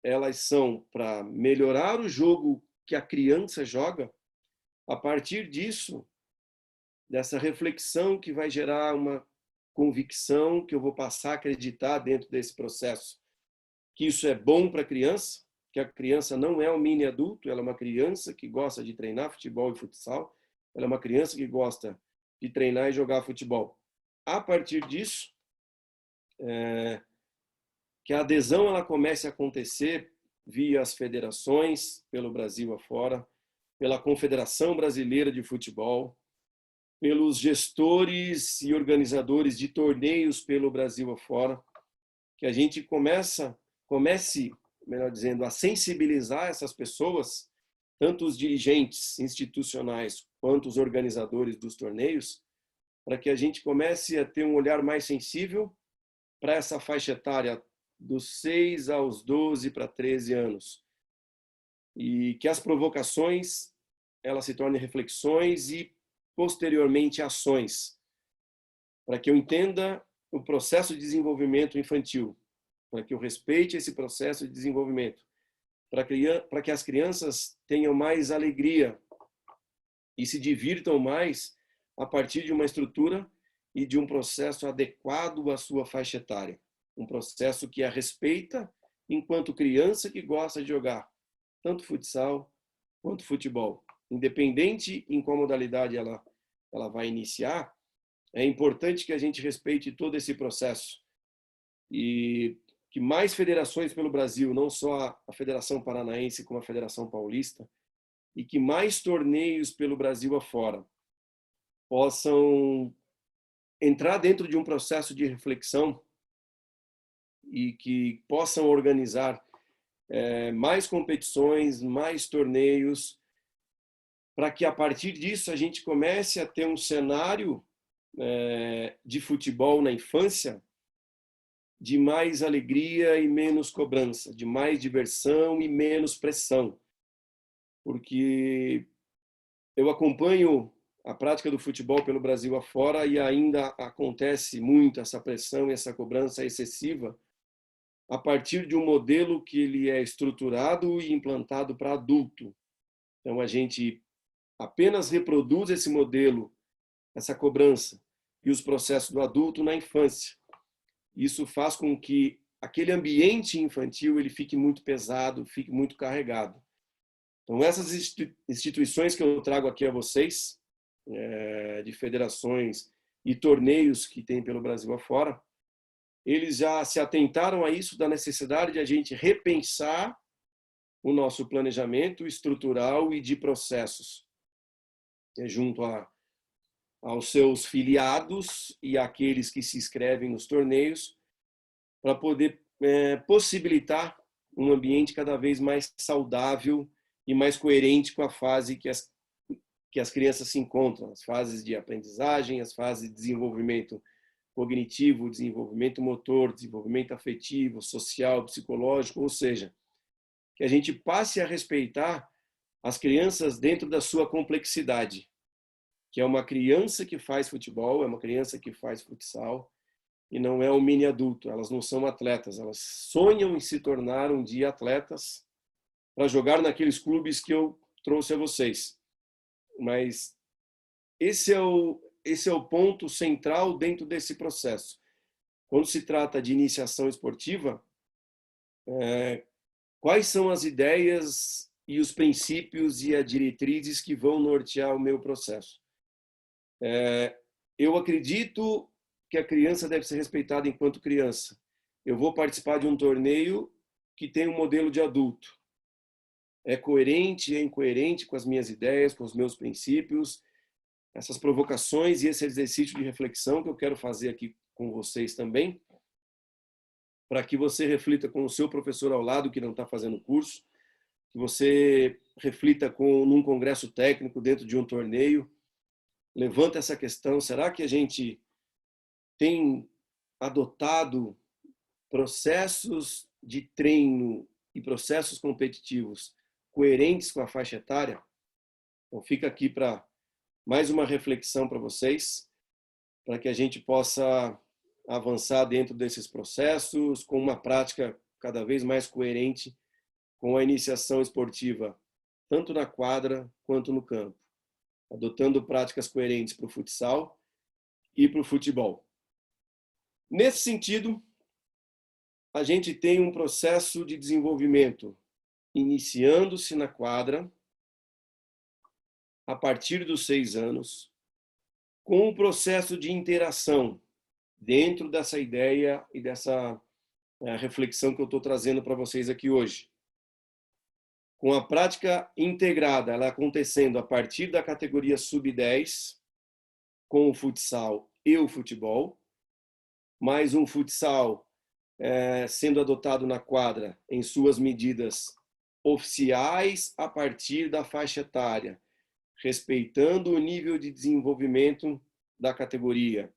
elas são para melhorar o jogo que a criança joga. A partir disso, dessa reflexão que vai gerar uma convicção que eu vou passar a acreditar dentro desse processo, que isso é bom para a criança, que a criança não é um mini adulto, ela é uma criança que gosta de treinar futebol e futsal, ela é uma criança que gosta de treinar e jogar futebol. A partir disso, que a adesão ela comece a acontecer via as federações, pelo Brasil afora, pela Confederação Brasileira de Futebol, pelos gestores e organizadores de torneios pelo Brasil afora, que a gente comece, melhor dizendo, a sensibilizar essas pessoas, tanto os dirigentes institucionais quanto os organizadores dos torneios, para que a gente comece a ter um olhar mais sensível para essa faixa etária dos 6 aos 12 para 13 anos. E que as provocações elas se tornem reflexões e, posteriormente, ações, para que eu entenda o processo de desenvolvimento infantil, para que eu respeite esse processo de desenvolvimento, para que as crianças tenham mais alegria e se divirtam mais a partir de uma estrutura e de um processo adequado à sua faixa etária. Um processo que a respeita enquanto criança que gosta de jogar, tanto futsal quanto futebol. Independente em qual modalidade ela vai iniciar, é importante que a gente respeite todo esse processo e que mais federações pelo Brasil, não só a Federação Paranaense como a Federação Paulista, e que mais torneios pelo Brasil afora possam entrar dentro de um processo de reflexão e que possam organizar mais competições, mais torneios, para que a partir disso a gente comece a ter um cenário de futebol na infância de mais alegria e menos cobrança, de mais diversão e menos pressão. Porque eu acompanho a prática do futebol pelo Brasil afora e ainda acontece muito essa pressão e essa cobrança excessiva a partir de um modelo que ele é estruturado e implantado para adulto. Então a gente apenas reproduz esse modelo, essa cobrança e os processos do adulto na infância. Isso faz com que aquele ambiente infantil ele fique muito pesado, fique muito carregado. Então, essas instituições que eu trago aqui a vocês, de federações e torneios que tem pelo Brasil afora, eles já se atentaram a isso, da necessidade de a gente repensar o nosso planejamento estrutural e de processos, junto aos seus filiados e àqueles que se inscrevem nos torneios, para poder possibilitar um ambiente cada vez mais saudável e mais coerente com a fase que as crianças se encontram, as fases de aprendizagem, as fases de desenvolvimento cognitivo, desenvolvimento motor, desenvolvimento afetivo, social, psicológico, ou seja, que a gente passe a respeitar as crianças dentro da sua complexidade, que é uma criança que faz futebol, é uma criança que faz futsal, e não é um mini adulto. Elas não são atletas, elas sonham em se tornar um dia atletas para jogar naqueles clubes que eu trouxe a vocês. Mas esse é o ponto central dentro desse processo. Quando se trata de iniciação esportiva, quais são as ideias e os princípios e as diretrizes que vão nortear o meu processo? Eu acredito que a criança deve ser respeitada enquanto criança. Eu vou participar de um torneio que tem um modelo de adulto. É coerente, é incoerente com as minhas ideias, com os meus princípios, essas provocações e esse exercício de reflexão que eu quero fazer aqui com vocês também, para que você reflita com o seu professor ao lado que não está fazendo curso, que você reflita num congresso técnico dentro de um torneio, levanta essa questão: será que a gente tem adotado processos de treino e processos competitivos coerentes com a faixa etária? Então fica aqui para mais uma reflexão para vocês, para que a gente possa avançar dentro desses processos com uma prática cada vez mais coerente com a iniciação esportiva, tanto na quadra quanto no campo, adotando práticas coerentes para o futsal e para o futebol. Nesse sentido, a gente tem um processo de desenvolvimento iniciando-se na quadra, a partir dos 6 anos, com um processo de interação dentro dessa ideia e dessa reflexão que eu estou trazendo para vocês aqui hoje. Com a prática integrada, ela acontecendo a partir da categoria sub-10, com o futsal e o futebol, mas um futsal sendo adotado na quadra em suas medidas oficiais a partir da faixa etária, respeitando o nível de desenvolvimento da categoria.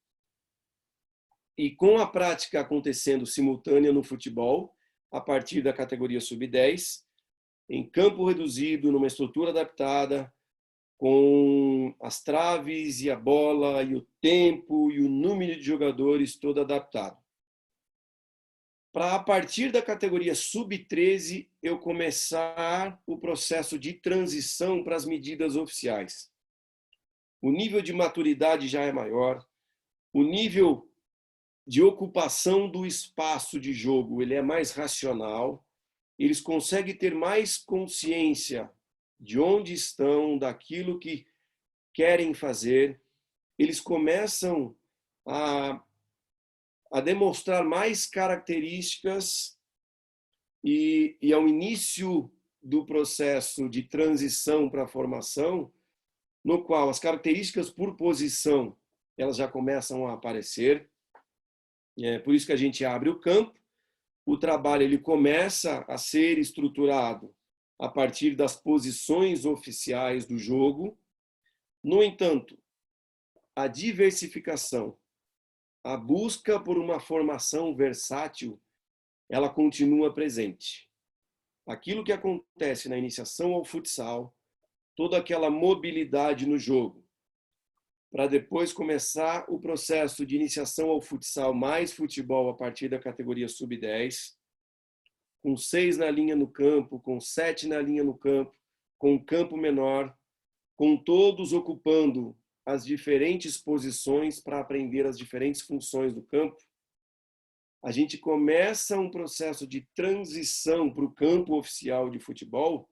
E com a prática acontecendo simultânea no futebol, a partir da categoria sub-10, em campo reduzido, numa estrutura adaptada, com as traves e a bola e o tempo e o número de jogadores todo adaptado. Para, a partir da categoria sub-13, eu começar o processo de transição para as medidas oficiais. O nível de maturidade já é maior, o nível de ocupação do espaço de jogo ele é mais racional, eles conseguem ter mais consciência de onde estão, daquilo que querem fazer, eles começam a demonstrar mais características e ao início do processo de transição para a formação, no qual as características por posição elas já começam a aparecer. É por isso que a gente abre o campo, o trabalho ele começa a ser estruturado a partir das posições oficiais do jogo. No entanto, a diversificação, a busca por uma formação versátil, ela continua presente. Aquilo que acontece na iniciação ao futsal, toda aquela mobilidade no jogo, para depois começar o processo de iniciação ao futsal mais futebol a partir da categoria sub-10, com 6 na linha no campo, com 7 na linha no campo, com campo menor, com todos ocupando as diferentes posições para aprender as diferentes funções do campo, a gente começa um processo de transição para o campo oficial de futebol,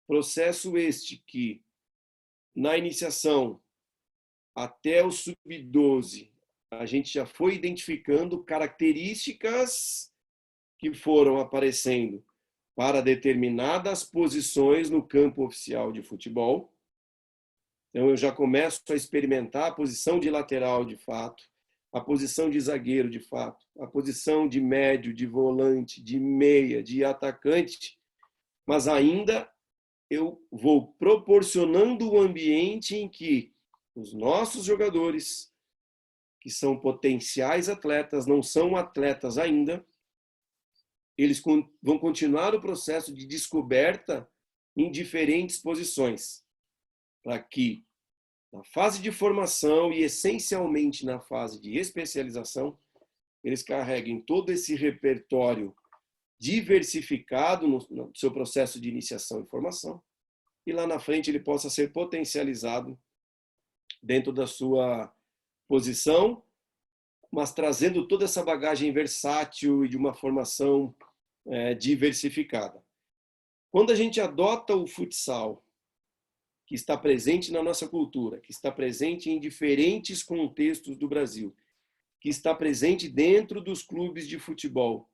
processo este que, na iniciação, até o sub-12, a gente já foi identificando características que foram aparecendo para determinadas posições no campo oficial de futebol. Então, eu já começo a experimentar a posição de lateral, de fato, a posição de zagueiro, de fato, a posição de médio, de volante, de meia, de atacante, mas ainda eu vou proporcionando o ambiente em que os nossos jogadores, que são potenciais atletas, não são atletas ainda, eles vão continuar o processo de descoberta em diferentes posições, para que na fase de formação e essencialmente na fase de especialização, eles carreguem todo esse repertório diversificado no seu processo de iniciação e formação, e lá na frente ele possa ser potencializado dentro da sua posição, mas trazendo toda essa bagagem versátil e de uma formação diversificada. Quando a gente adota o futsal, que está presente na nossa cultura, que está presente em diferentes contextos do Brasil, que está presente dentro dos clubes de futebol,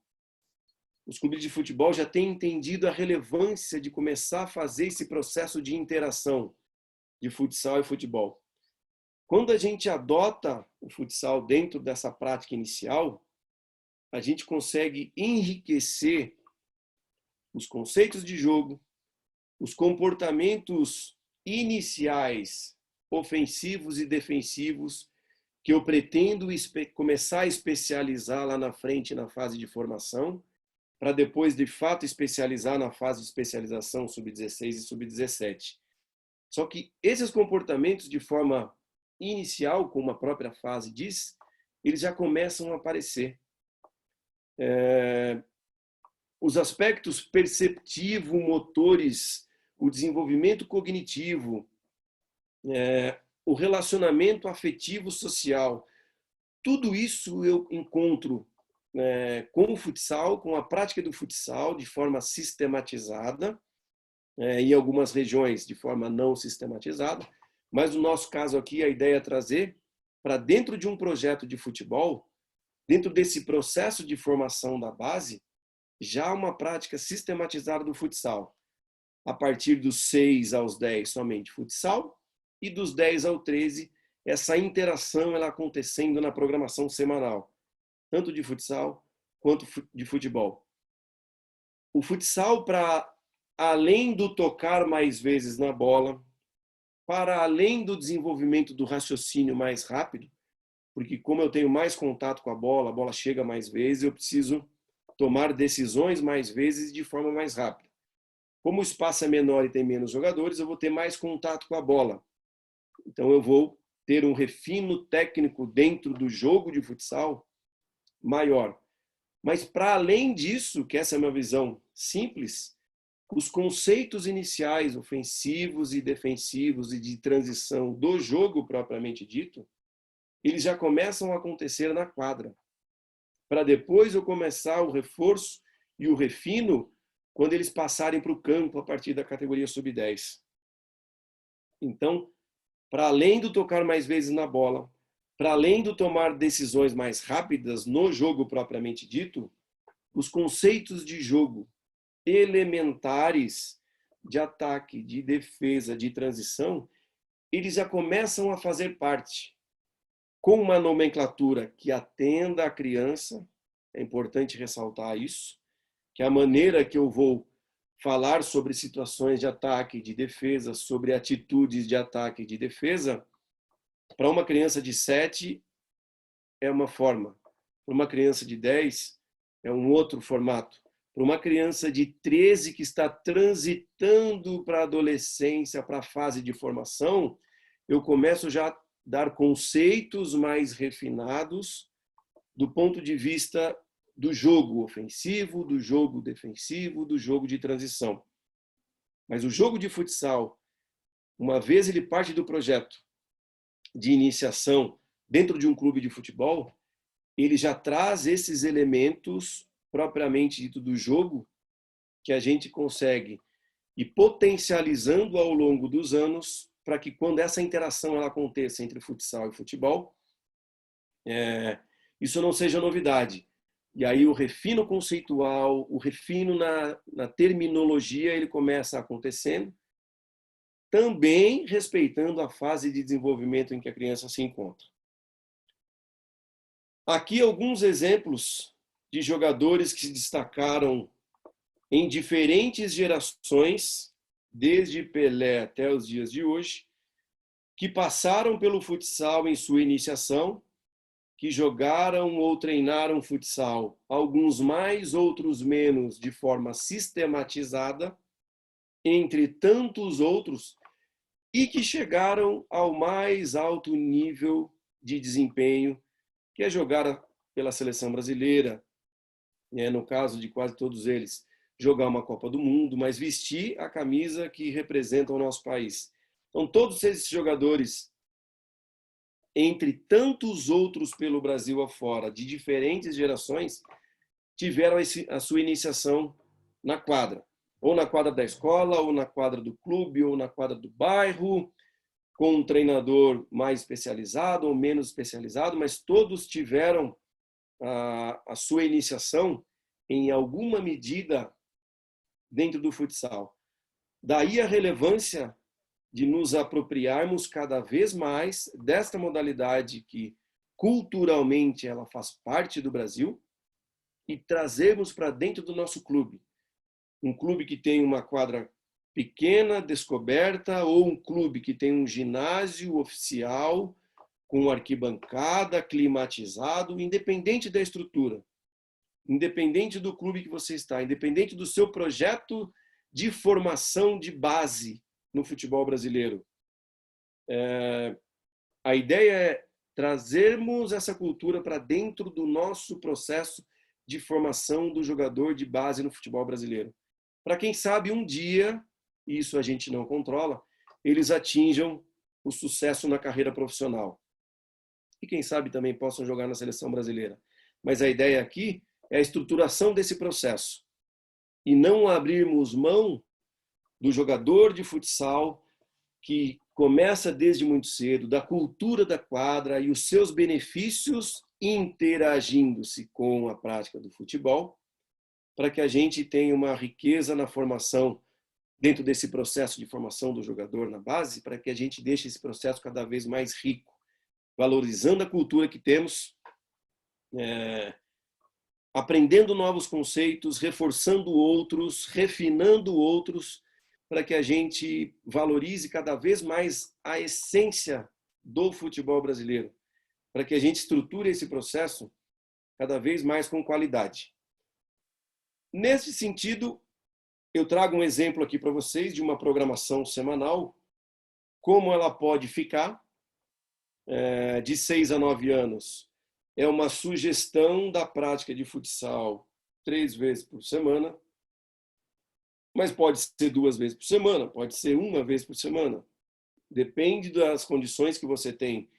os clubes de futebol já têm entendido a relevância de começar a fazer esse processo de interação de futsal e futebol. Quando a gente adota o futsal dentro dessa prática inicial, a gente consegue enriquecer os conceitos de jogo, os comportamentos iniciais, ofensivos e defensivos, que eu pretendo começar a especializar lá na frente, na fase de formação, para depois, de fato, especializar na fase de especialização sub-16 e sub-17. Só que esses comportamentos, de forma inicial, como a própria fase diz, eles já começam a aparecer. Os aspectos perceptivo-motores, o desenvolvimento cognitivo, o relacionamento afetivo-social, tudo isso eu encontro com o futsal, com a prática do futsal de forma sistematizada, em algumas regiões de forma não sistematizada, mas no nosso caso aqui a ideia é trazer para dentro de um projeto de futebol, dentro desse processo de formação da base, já uma prática sistematizada do futsal. A partir dos 6 aos 10 somente futsal, e dos 10 ao 13 essa interação ela acontecendo na programação semanal, tanto de futsal quanto de futebol. O futsal, para além do tocar mais vezes na bola, para além do desenvolvimento do raciocínio mais rápido, porque como eu tenho mais contato com a bola chega mais vezes, eu preciso tomar decisões mais vezes de forma mais rápida. Como o espaço é menor e tem menos jogadores, eu vou ter mais contato com a bola. Então eu vou ter um refino técnico dentro do jogo de futsal maior. Mas para além disso, que essa é uma visão simples, os conceitos iniciais, ofensivos e defensivos e de transição do jogo propriamente dito, eles já começam a acontecer na quadra. Para depois eu começar o reforço e o refino quando eles passarem para o campo a partir da categoria sub-10. Então, para além do tocar mais vezes na bola, para além do tomar decisões mais rápidas no jogo propriamente dito, os conceitos de jogo elementares de ataque, de defesa, de transição, eles já começam a fazer parte com uma nomenclatura que atenda a criança, é importante ressaltar isso, que a maneira que eu vou falar sobre situações de ataque e de defesa, sobre atitudes de ataque e de defesa, para uma criança de 7 é uma forma, para uma criança de 10 é um outro formato, para uma criança de 13 que está transitando para a adolescência, para a fase de formação, eu começo já a dar conceitos mais refinados do ponto de vista do jogo ofensivo, do jogo defensivo, do jogo de transição. Mas o jogo de futsal, uma vez ele parte do projeto de iniciação dentro de um clube de futebol, ele já traz esses elementos propriamente dito do jogo que a gente consegue ir potencializando ao longo dos anos para que quando essa interação ela aconteça entre futsal e futebol, isso não seja novidade. E aí o refino conceitual, o refino na terminologia, ele começa acontecendo, também respeitando a fase de desenvolvimento em que a criança se encontra. Aqui alguns exemplos de jogadores que se destacaram em diferentes gerações, desde Pelé até os dias de hoje, que passaram pelo futsal em sua iniciação, que jogaram ou treinaram futsal, alguns mais, outros menos, de forma sistematizada, entre tantos outros, e que chegaram ao mais alto nível de desempenho, que é jogar pela seleção brasileira, no caso de quase todos eles, jogar uma Copa do Mundo, mas vestir a camisa que representa o nosso país. Então, todos esses jogadores, entre tantos outros pelo Brasil afora, de diferentes gerações, tiveram a sua iniciação na quadra. Ou na quadra da escola, ou na quadra do clube, ou na quadra do bairro, com um treinador mais especializado ou menos especializado, mas todos tiveram a sua iniciação em alguma medida dentro do futsal. Daí a relevância de nos apropriarmos cada vez mais desta modalidade que culturalmente ela faz parte do Brasil e trazermos para dentro do nosso clube. Um clube que tem uma quadra pequena, descoberta, ou um clube que tem um ginásio oficial com arquibancada, climatizado, independente da estrutura, independente do clube que você está, independente do seu projeto de formação de base no futebol brasileiro. A ideia é trazermos essa cultura para dentro do nosso processo de formação do jogador de base no futebol brasileiro. Para quem sabe um dia, e isso a gente não controla, eles atinjam o sucesso na carreira profissional. E quem sabe também possam jogar na seleção brasileira. Mas a ideia aqui é a estruturação desse processo. E não abrirmos mão do jogador de futsal que começa desde muito cedo, da cultura da quadra e os seus benefícios interagindo-se com a prática do futebol, para que a gente tenha uma riqueza na formação, dentro desse processo de formação do jogador na base, para que a gente deixe esse processo cada vez mais rico valorizando a cultura que temos, aprendendo novos conceitos, reforçando outros, refinando outros, para que a gente valorize cada vez mais a essência do futebol brasileiro, para que a gente estruture esse processo cada vez mais com qualidade. Nesse sentido, eu trago um exemplo aqui para vocês de uma programação semanal, como ela pode ficar de 6 a 9 anos. É uma sugestão da prática de futsal 3 vezes por semana, mas pode ser 2 vezes por semana, pode ser 1 vez por semana. Depende das condições que você tem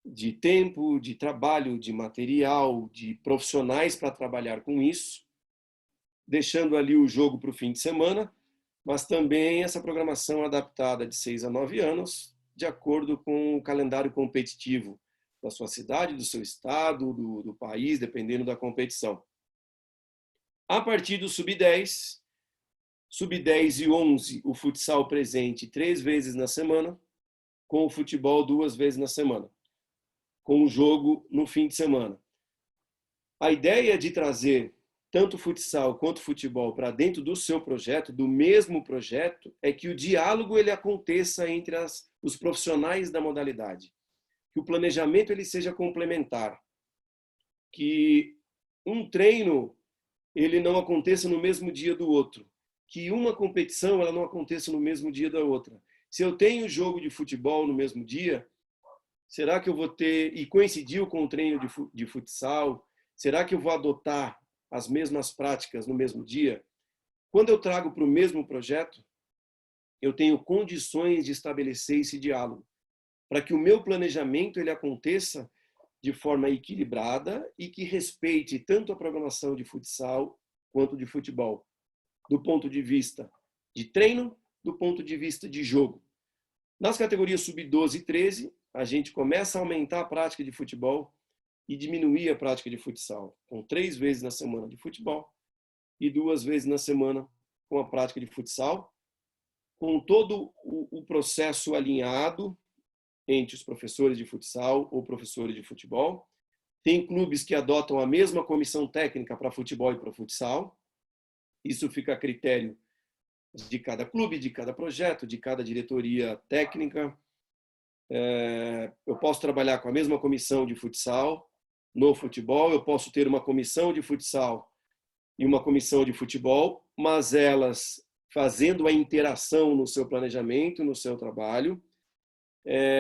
de tempo, de trabalho, de material, de profissionais para trabalhar com isso, deixando ali o jogo para o fim de semana, mas também essa programação adaptada de 6 a 9 anos, de acordo com o calendário competitivo da sua cidade, do seu estado, do país, dependendo da competição. A partir do sub-10, sub-10 e 11, o futsal presente 3 vezes na semana, com o futebol 2 vezes na semana, com o jogo no fim de semana. A ideia de trazer tanto futsal quanto futebol para dentro do seu projeto, do mesmo projeto, é que o diálogo ele aconteça entre os profissionais da modalidade, que o planejamento ele seja complementar, que um treino ele não aconteça no mesmo dia do outro, que uma competição ela não aconteça no mesmo dia da outra. Se eu tenho jogo de futebol no mesmo dia, será que eu vou ter, e coincidiu com o treino de futsal, será que eu vou adotar as mesmas práticas no mesmo dia? Quando eu trago para o mesmo projeto, eu tenho condições de estabelecer esse diálogo, para que o meu planejamento ele aconteça de forma equilibrada e que respeite tanto a programação de futsal quanto de futebol, do ponto de vista de treino, do ponto de vista de jogo. Nas categorias sub-12 e 13, a gente começa a aumentar a prática de futebol e diminuir a prática de futsal, com 3 vezes na semana de futebol e 2 vezes na semana com a prática de futsal, com todo o processo alinhado entre os professores de futsal ou professores de futebol. Tem clubes que adotam a mesma comissão técnica para futebol e para futsal. Isso fica a critério de cada clube, de cada projeto, de cada diretoria técnica. Eu posso trabalhar com a mesma comissão de futsal no futebol, eu posso ter uma comissão de futsal e uma comissão de futebol, mas elas fazendo a interação no seu planejamento, no seu trabalho.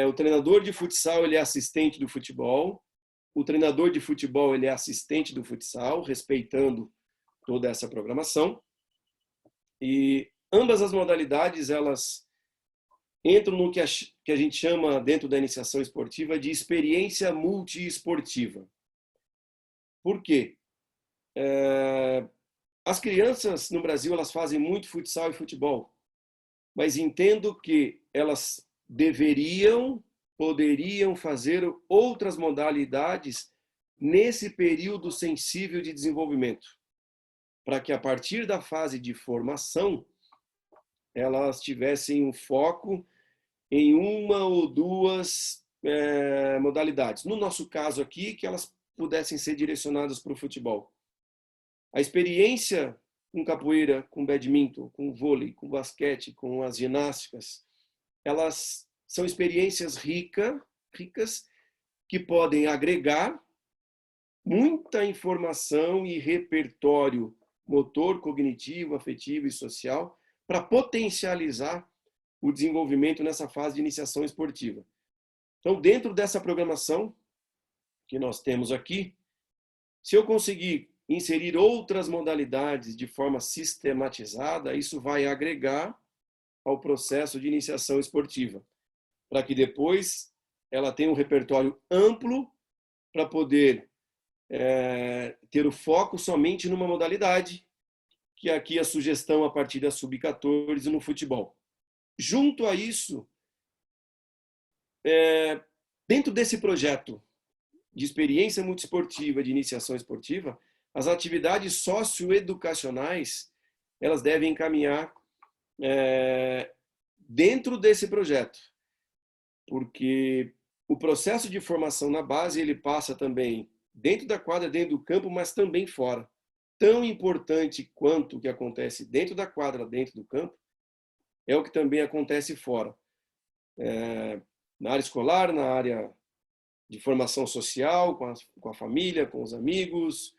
O treinador de futsal ele é assistente do futebol, o treinador de futebol ele é assistente do futsal, respeitando toda essa programação. E ambas as modalidades elas entram no que a gente chama dentro da iniciação esportiva de experiência multiesportiva. Por quê? As crianças no Brasil elas fazem muito futsal e futebol, mas entendo que elas poderiam fazer outras modalidades nesse período sensível de desenvolvimento, para que a partir da fase de formação elas tivessem um foco em uma ou duas modalidades. No nosso caso aqui, que elas pudessem ser direcionadas para o futebol. A experiência com capoeira, com badminton, com vôlei, com basquete, com as ginásticas, elas são experiências ricas que podem agregar muita informação e repertório motor, cognitivo, afetivo e social para potencializar o desenvolvimento nessa fase de iniciação esportiva. Então, dentro dessa programação que nós temos aqui, se eu conseguir inserir outras modalidades de forma sistematizada, isso vai agregar ao processo de iniciação esportiva, para que depois ela tenha um repertório amplo para poder ter o foco somente numa modalidade, que é aqui a sugestão a partir da sub-14 no futebol. Junto a isso, dentro desse projeto de experiência multiesportiva, de iniciação esportiva, as atividades socioeducacionais elas devem caminhar dentro desse projeto, porque o processo de formação na base, ele passa também dentro da quadra, dentro do campo, mas também fora. Tão importante quanto o que acontece dentro da quadra, dentro do campo, é o que também acontece fora. Na área escolar, na área de formação social, com a família, com os amigos,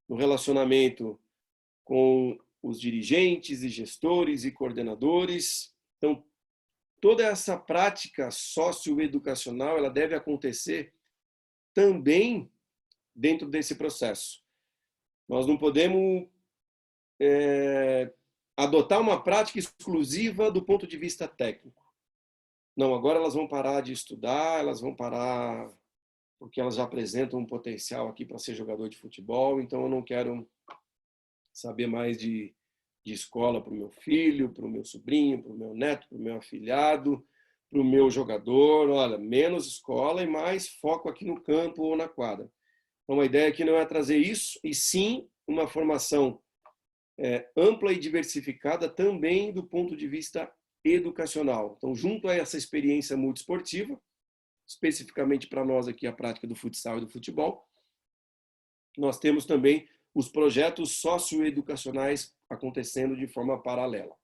no relacionamento com os dirigentes e gestores e coordenadores. Então, toda essa prática socioeducacional, ela deve acontecer também dentro desse processo. Nós não podemos adotar uma prática exclusiva do ponto de vista técnico. Não, agora elas vão parar de estudar, elas vão parar porque elas já apresentam um potencial aqui para ser jogador de futebol, então eu não quero saber mais de escola para o meu filho, para o meu sobrinho, para o meu neto, para o meu afilhado, para o meu jogador. Olha, menos escola e mais foco aqui no campo ou na quadra. Então a ideia aqui não é trazer isso, e sim uma formação ampla e diversificada também do ponto de vista educacional. Então, junto a essa experiência multiesportiva, especificamente para nós aqui a prática do futsal e do futebol, nós temos também os projetos socioeducacionais acontecendo de forma paralela.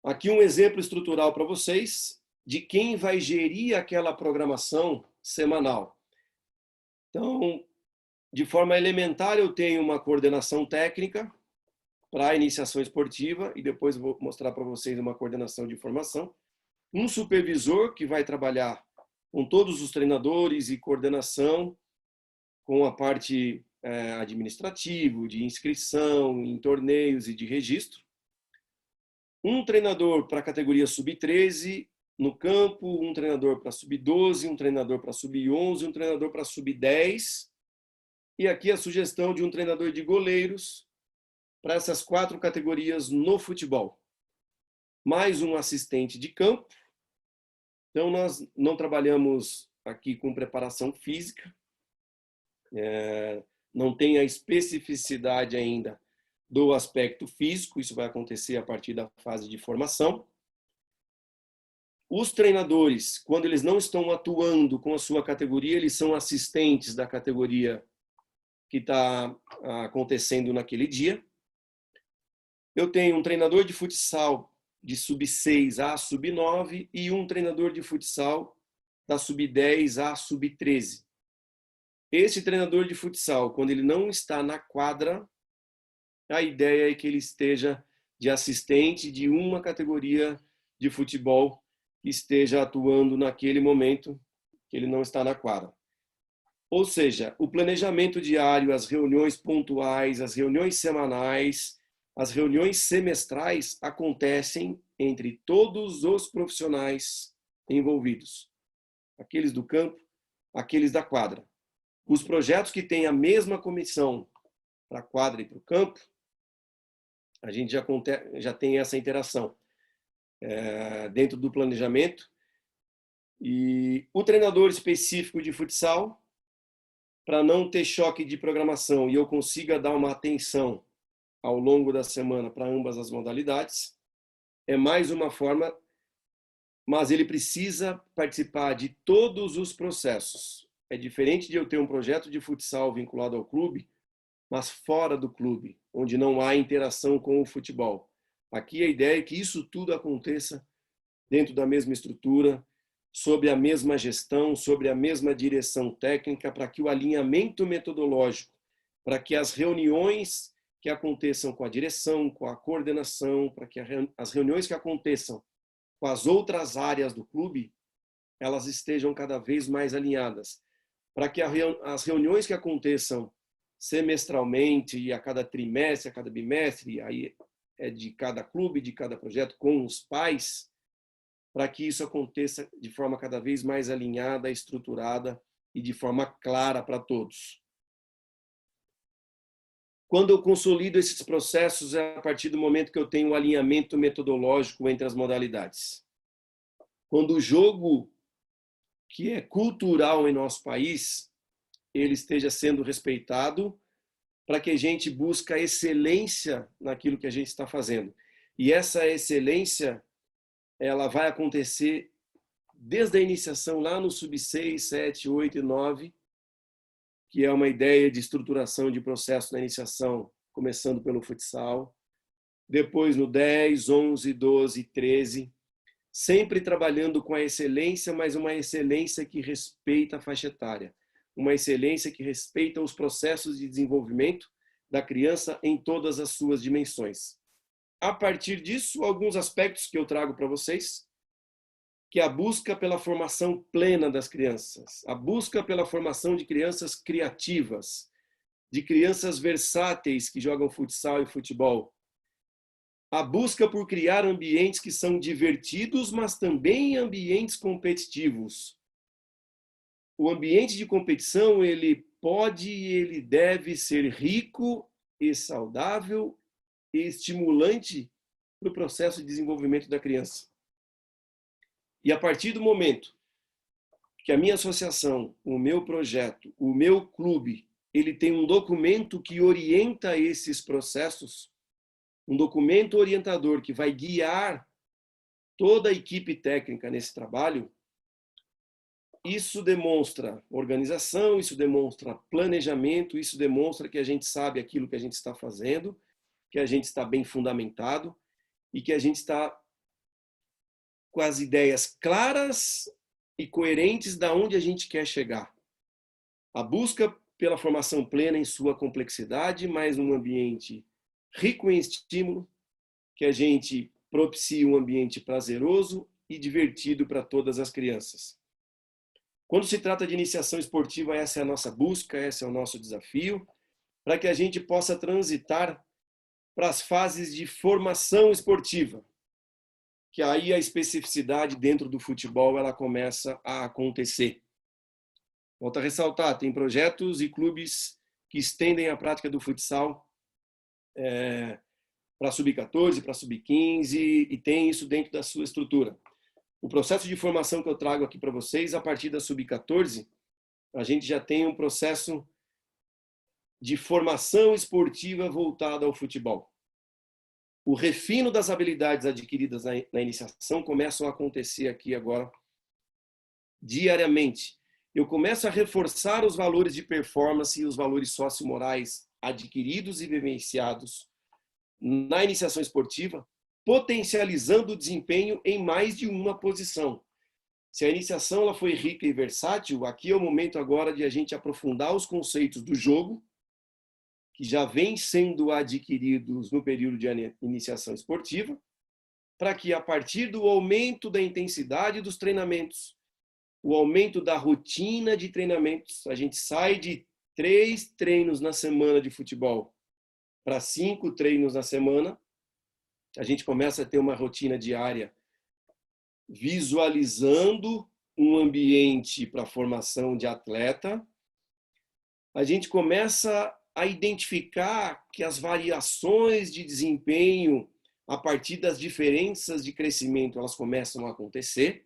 Aqui um exemplo estrutural para vocês de quem vai gerir aquela programação semanal. Então, de forma elementar, eu tenho uma coordenação técnica para a iniciação esportiva e depois vou mostrar para vocês uma coordenação de formação. Um supervisor que vai trabalhar com todos os treinadores e coordenação com a parte administrativa, de inscrição em torneios e de registro. Um treinador para a categoria sub-13 no campo, um treinador para sub-12, um treinador para sub-11, um treinador para sub-10. E aqui a sugestão de um treinador de goleiros para essas 4 categorias no futebol. Mais um assistente de campo. Então, nós não trabalhamos aqui com preparação física, não tem a especificidade ainda do aspecto físico, isso vai acontecer a partir da fase de formação. Os treinadores, quando eles não estão atuando com a sua categoria, eles são assistentes da categoria que está acontecendo naquele dia. Eu tenho um treinador de futsal de sub-6 a sub-9 e um treinador de futsal da sub-10 a sub-13. Esse treinador de futsal, quando ele não está na quadra, a ideia é que ele esteja de assistente de uma categoria de futebol que esteja atuando naquele momento que ele não está na quadra. Ou seja, o planejamento diário, as reuniões pontuais, as reuniões semanais, as reuniões semestrais acontecem entre todos os profissionais envolvidos. Aqueles do campo, aqueles da quadra. Os projetos que têm a mesma comissão para a quadra e para o campo, a gente já tem essa interação dentro do planejamento. E o treinador específico de futsal, para não ter choque de programação e eu consiga dar uma atenção ao longo da semana para ambas as modalidades, é mais uma forma, mas ele precisa participar de todos os processos. É diferente de eu ter um projeto de futsal vinculado ao clube, mas fora do clube, onde não há interação com o futebol. Aqui a ideia é que isso tudo aconteça dentro da mesma estrutura, sob a mesma gestão, sobre a mesma direção técnica, para que o alinhamento metodológico, para que as reuniões que aconteçam com a direção, com a coordenação, para que as reuniões que aconteçam com as outras áreas do clube, elas estejam cada vez mais alinhadas, para que as reuniões que aconteçam semestralmente e a cada trimestre, a cada bimestre, aí é de cada clube, de cada projeto, com os pais, para que isso aconteça de forma cada vez mais alinhada, estruturada e de forma clara para todos. Quando eu consolido esses processos, é a partir do momento que eu tenho um alinhamento metodológico entre as modalidades. Quando o jogo, que é cultural em nosso país, ele esteja sendo respeitado, para que a gente busque a excelência naquilo que a gente está fazendo. E essa excelência, ela vai acontecer desde a iniciação lá no sub 6, 7, 8 e 9, que é uma ideia de estruturação de processo na iniciação, começando pelo futsal, depois no 10, 11, 12 e 13, sempre trabalhando com a excelência, mas uma excelência que respeita a faixa etária, uma excelência que respeita os processos de desenvolvimento da criança em todas as suas dimensões. A partir disso, alguns aspectos que eu trago para vocês, que é a busca pela formação plena das crianças, a busca pela formação de crianças criativas, de crianças versáteis que jogam futsal e futebol, a busca por criar ambientes que são divertidos, mas também ambientes competitivos. O ambiente de competição, ele pode e ele deve ser rico e saudável e estimulante para o processo de desenvolvimento da criança. E a partir do momento que a minha associação, o meu projeto, o meu clube, ele tem um documento que orienta esses processos, um documento orientador que vai guiar toda a equipe técnica nesse trabalho, isso demonstra organização, isso demonstra planejamento, isso demonstra que a gente sabe aquilo que a gente está fazendo, que a gente está bem fundamentado e que a gente está com as ideias claras e coerentes da onde a gente quer chegar. A busca pela formação plena em sua complexidade, mas um ambiente rico em estímulo, que a gente propicie um ambiente prazeroso e divertido para todas as crianças. Quando se trata de iniciação esportiva, essa é a nossa busca, esse é o nosso desafio, para que a gente possa transitar para as fases de formação esportiva, que aí a especificidade dentro do futebol ela começa a acontecer. Volto a ressaltar, tem projetos e clubes que estendem a prática do futsal para sub-14, para sub-15 e tem isso dentro da sua estrutura. O processo de formação que eu trago aqui para vocês, a partir da sub-14, a gente já tem um processo de formação esportiva voltada ao futebol. O refino das habilidades adquiridas na iniciação começam a acontecer aqui agora diariamente. Eu começo a reforçar os valores de performance e os valores sociomorais adquiridos e vivenciados na iniciação esportiva, potencializando o desempenho em mais de uma posição. Se a iniciação ela foi rica e versátil, aqui é o momento agora de a gente aprofundar os conceitos do jogo, que já vêm sendo adquiridos no período de iniciação esportiva, para que a partir do aumento da intensidade dos treinamentos, o aumento da rotina de treinamentos, a gente sai de 3 treinos na semana de futebol para 5 treinos na semana, a gente começa a ter uma rotina diária visualizando um ambiente para a formação de atleta, a gente começa a identificar que as variações de desempenho a partir das diferenças de crescimento elas começam a acontecer.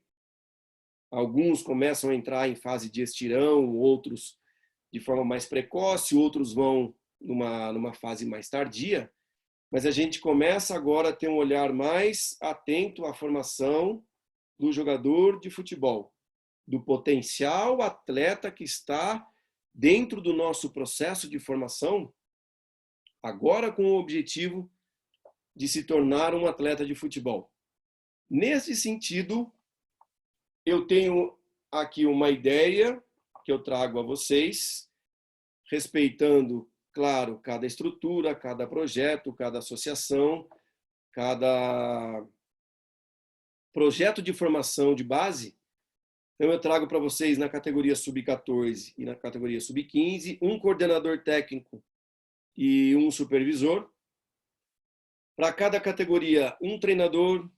Alguns começam a entrar em fase de estirão, outros de forma mais precoce, outros vão numa fase mais tardia, mas a gente começa agora a ter um olhar mais atento à formação do jogador de futebol, do potencial atleta que está dentro do nosso processo de formação, agora com o objetivo de se tornar um atleta de futebol. Nesse sentido, eu tenho aqui uma ideia que eu trago a vocês, respeitando, claro, cada estrutura, cada projeto, cada associação, cada projeto de formação de base. Então, eu trago para vocês na categoria sub-14 e na categoria sub-15 um coordenador técnico e um supervisor. Para cada categoria, um treinador,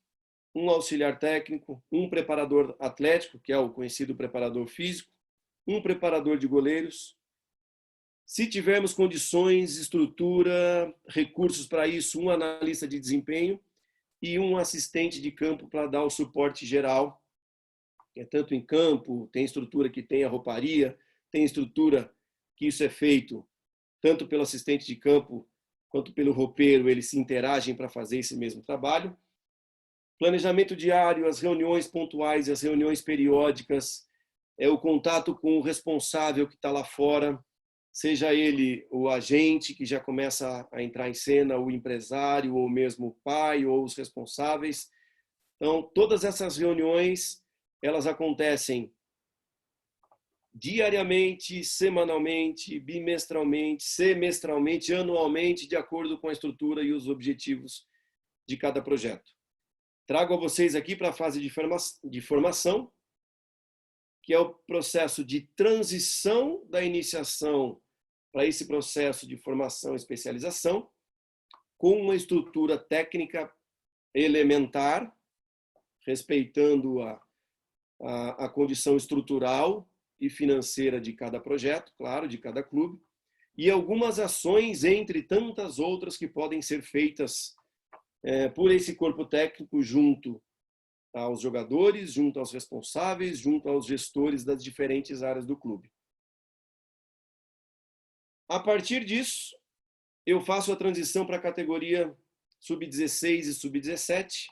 um auxiliar técnico, um preparador atlético, que é o conhecido preparador físico, um preparador de goleiros. Se tivermos condições, estrutura, recursos para isso, um analista de desempenho e um assistente de campo para dar o suporte geral, que é tanto em campo, tem estrutura que tem a rouparia, tem estrutura que isso é feito tanto pelo assistente de campo quanto pelo roupeiro, eles se interagem para fazer esse mesmo trabalho. Planejamento diário, as reuniões pontuais e as reuniões periódicas, o contato com o responsável que está lá fora, seja ele o agente que já começa a entrar em cena, o empresário, ou mesmo o pai, ou os responsáveis. Então, todas essas reuniões, elas acontecem diariamente, semanalmente, bimestralmente, semestralmente, anualmente, de acordo com a estrutura e os objetivos de cada projeto. Trago a vocês aqui para a fase de formação, que é o processo de transição da iniciação para esse processo de formação e especialização, com uma estrutura técnica elementar, respeitando a condição estrutural e financeira de cada projeto, claro, de cada clube, e algumas ações entre tantas outras que podem ser feitas por esse corpo técnico junto aos jogadores, junto aos responsáveis, junto aos gestores das diferentes áreas do clube. A partir disso, eu faço a transição para a categoria sub-16 e sub-17.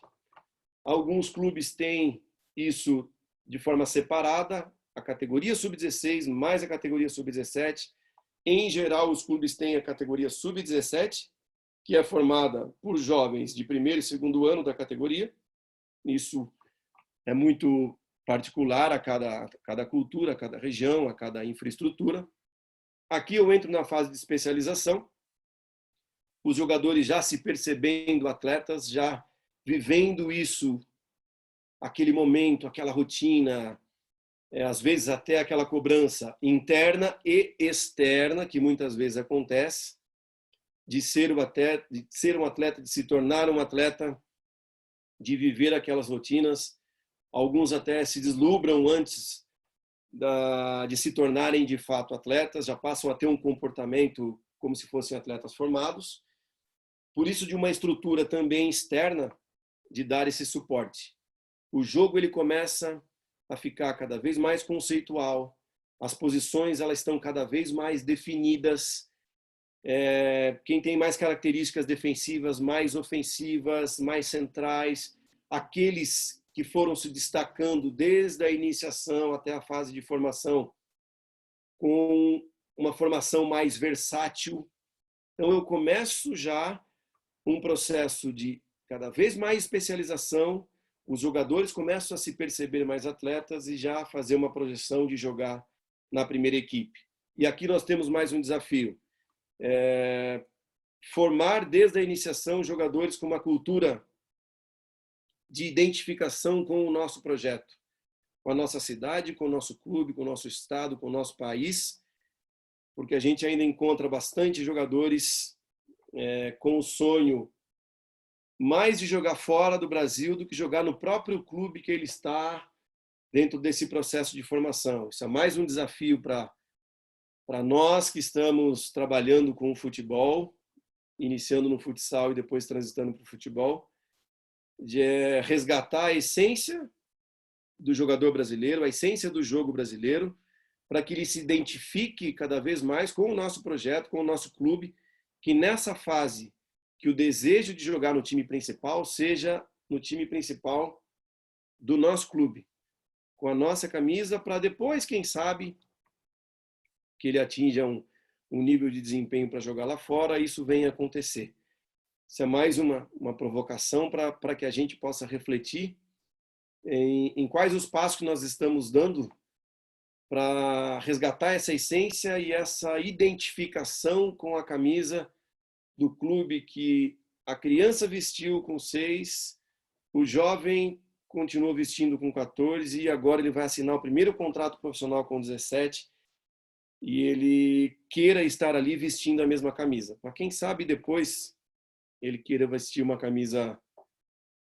Alguns clubes têm isso de forma separada, a categoria sub-16 mais a categoria sub-17. Em geral, os clubes têm a categoria sub-17, que é formada por jovens de primeiro e segundo ano da categoria. Isso é muito particular a cada cultura, a cada região, a cada infraestrutura. Aqui eu entro na fase de especialização, os jogadores já se percebendo atletas, já vivendo isso, aquele momento, aquela rotina, às vezes até aquela cobrança interna e externa, que muitas vezes acontece, de ser um atleta, de se tornar um atleta, de viver aquelas rotinas. Alguns até se deslumbram antes de se tornarem de fato atletas, já passam a ter um comportamento como se fossem atletas formados. Por isso, de uma estrutura também externa de dar esse suporte. O jogo ele começa a ficar cada vez mais conceitual, as posições elas estão cada vez mais definidas, quem tem mais características defensivas, mais ofensivas, mais centrais, aqueles que foram se destacando desde a iniciação até a fase de formação, com uma formação mais versátil. Então eu começo já um processo de cada vez mais especialização, os jogadores começam a se perceber mais atletas e já fazer uma projeção de jogar na primeira equipe. E aqui nós temos mais um desafio. Formar desde a iniciação jogadores com uma cultura de identificação com o nosso projeto, com a nossa cidade, com o nosso clube, com o nosso estado, com o nosso país, porque a gente ainda encontra bastante jogadores com o sonho mais de jogar fora do Brasil do que jogar no próprio clube que ele está dentro desse processo de formação. Isso é mais um desafio para nós que estamos trabalhando com o futebol, iniciando no futsal e depois transitando para o futebol, de resgatar a essência do jogador brasileiro, a essência do jogo brasileiro, para que ele se identifique cada vez mais com o nosso projeto, com o nosso clube, que nessa fase que o desejo de jogar no time principal seja no time principal do nosso clube, com a nossa camisa, para depois, quem sabe, que ele atinja um nível de desempenho para jogar lá fora, isso venha acontecer. Isso é mais uma provocação para que a gente possa refletir em quais os passos que nós estamos dando para resgatar essa essência e essa identificação com a camisa do clube que a criança vestiu com 6, o jovem continuou vestindo com 14 e agora ele vai assinar o primeiro contrato profissional com 17 e ele queira estar ali vestindo a mesma camisa. Mas quem sabe depois ele queira vestir uma camisa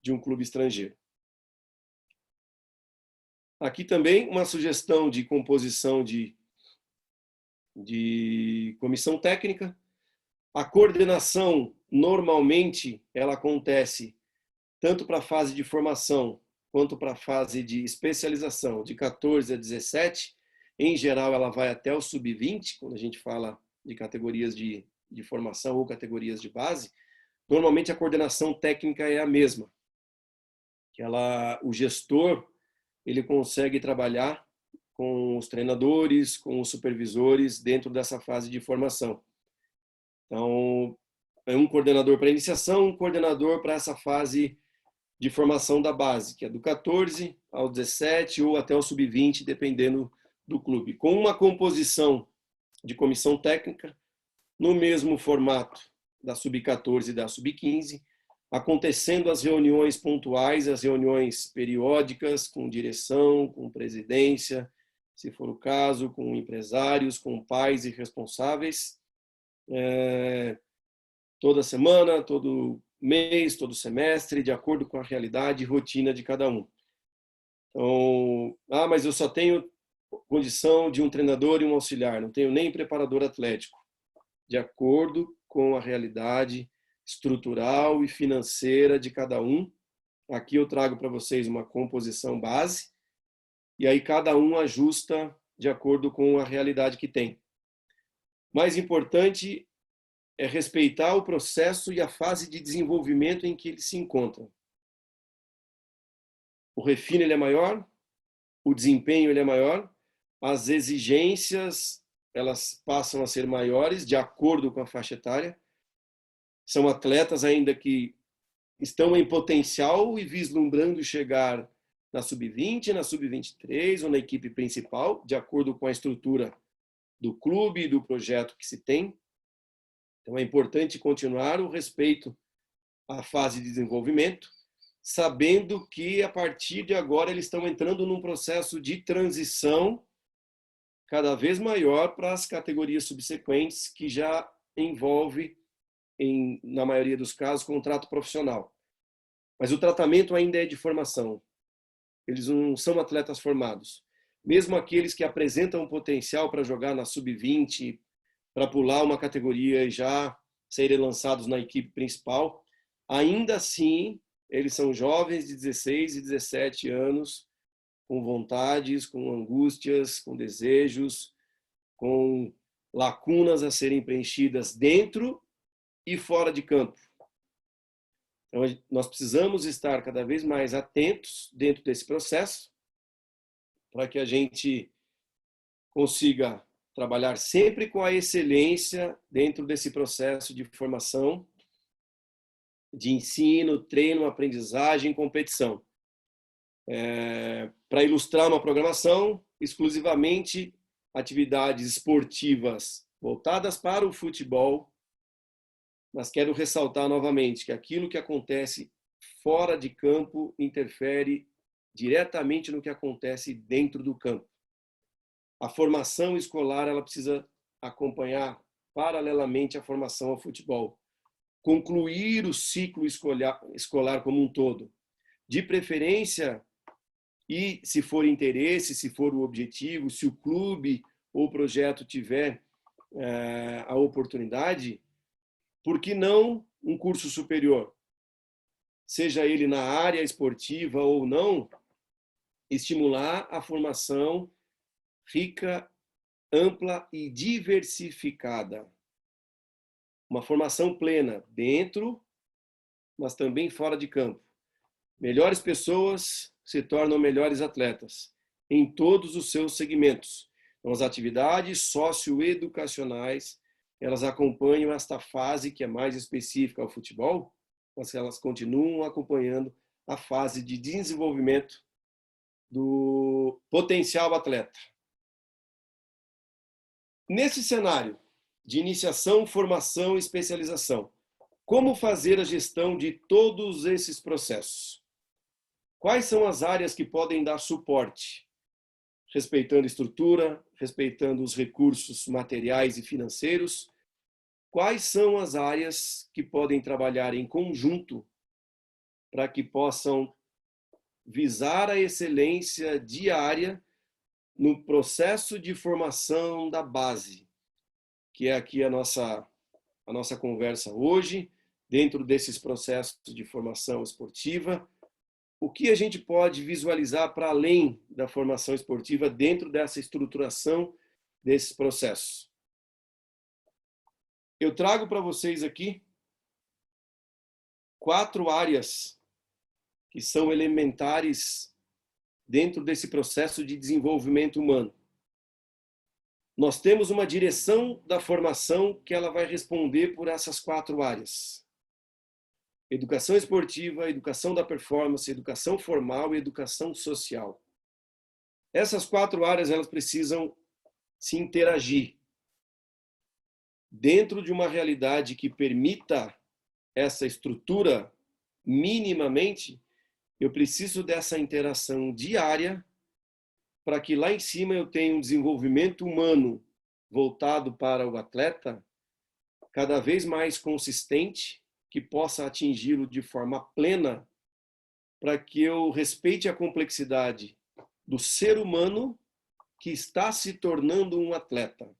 de um clube estrangeiro. Aqui também uma sugestão de composição de comissão técnica. A coordenação, normalmente, ela acontece tanto para a fase de formação quanto para a fase de especialização, de 14 a 17. Em geral, ela vai até o sub-20, quando a gente fala de categorias de formação ou categorias de base. Normalmente, a coordenação técnica é a mesma. que o gestor ele consegue trabalhar com os treinadores, com os supervisores dentro dessa fase de formação. Então, é um coordenador para iniciação, um coordenador para essa fase de formação da base, que é do 14 ao 17 ou até o sub-20, dependendo do clube, com uma composição de comissão técnica no mesmo formato da sub-14 e da sub-15, acontecendo as reuniões pontuais, as reuniões periódicas com direção, com presidência, se for o caso, com empresários, com pais e responsáveis, toda semana, todo mês, todo semestre, de acordo com a realidade e rotina de cada um. Então, mas eu só tenho condição de um treinador e um auxiliar, não tenho nem preparador atlético. De acordo com a realidade estrutural e financeira de cada um, aqui eu trago para vocês uma composição base, e aí cada um ajusta de acordo com a realidade que tem. Mais importante é respeitar o processo e a fase de desenvolvimento em que eles se encontram. O refino ele é maior, o desempenho ele é maior, as exigências elas passam a ser maiores de acordo com a faixa etária. São atletas ainda que estão em potencial e vislumbrando chegar na sub-20, na sub-23 ou na equipe principal, de acordo com a estrutura do clube e do projeto que se tem. Então é importante continuar o respeito à fase de desenvolvimento, sabendo que a partir de agora eles estão entrando num processo de transição cada vez maior para as categorias subsequentes, que já envolve, na maioria dos casos, contrato profissional. Mas o tratamento ainda é de formação. Eles não são atletas formados. Mesmo aqueles que apresentam potencial para jogar na sub-20, para pular uma categoria e já serem lançados na equipe principal, ainda assim, eles são jovens de 16 e 17 anos, com vontades, com angústias, com desejos, com lacunas a serem preenchidas dentro e fora de campo. Então, nós precisamos estar cada vez mais atentos dentro desse processo para que a gente consiga trabalhar sempre com a excelência dentro desse processo de formação, de ensino, treino, aprendizagem, competição. Para ilustrar uma programação, exclusivamente atividades esportivas voltadas para o futebol, mas quero ressaltar novamente que aquilo que acontece fora de campo interfere diretamente no que acontece dentro do campo. A formação escolar ela precisa acompanhar paralelamente a formação ao futebol. Concluir o ciclo escolar como um todo. De preferência, e se for interesse, se for o objetivo, se o clube ou o projeto tiver a oportunidade, por que não um curso superior? Seja ele na área esportiva ou não, estimular a formação rica, ampla e diversificada. Uma formação plena dentro, mas também fora de campo. Melhores pessoas se tornam melhores atletas em todos os seus segmentos. Então, as atividades socioeducacionais, elas acompanham esta fase que é mais específica ao futebol, mas elas continuam acompanhando a fase de desenvolvimento do potencial atleta. Nesse cenário de iniciação, formação e especialização, como fazer a gestão de todos esses processos? Quais são as áreas que podem dar suporte? Respeitando a estrutura, respeitando os recursos materiais e financeiros, quais são as áreas que podem trabalhar em conjunto para que possam visar a excelência diária no processo de formação da base, que é aqui a nossa conversa hoje, dentro desses processos de formação esportiva. O que a gente pode visualizar para além da formação esportiva dentro dessa estruturação desses processos? Eu trago para vocês aqui 4 áreas que são elementares dentro desse processo de desenvolvimento humano. Nós temos uma direção da formação que ela vai responder por essas 4 áreas: educação esportiva, educação da performance, educação formal e educação social. Essas 4 áreas elas precisam se interagir dentro de uma realidade que permita essa estrutura minimamente. Eu preciso dessa interação diária para que lá em cima eu tenha um desenvolvimento humano voltado para o atleta cada vez mais consistente, que possa atingi-lo de forma plena, para que eu respeite a complexidade do ser humano que está se tornando um atleta.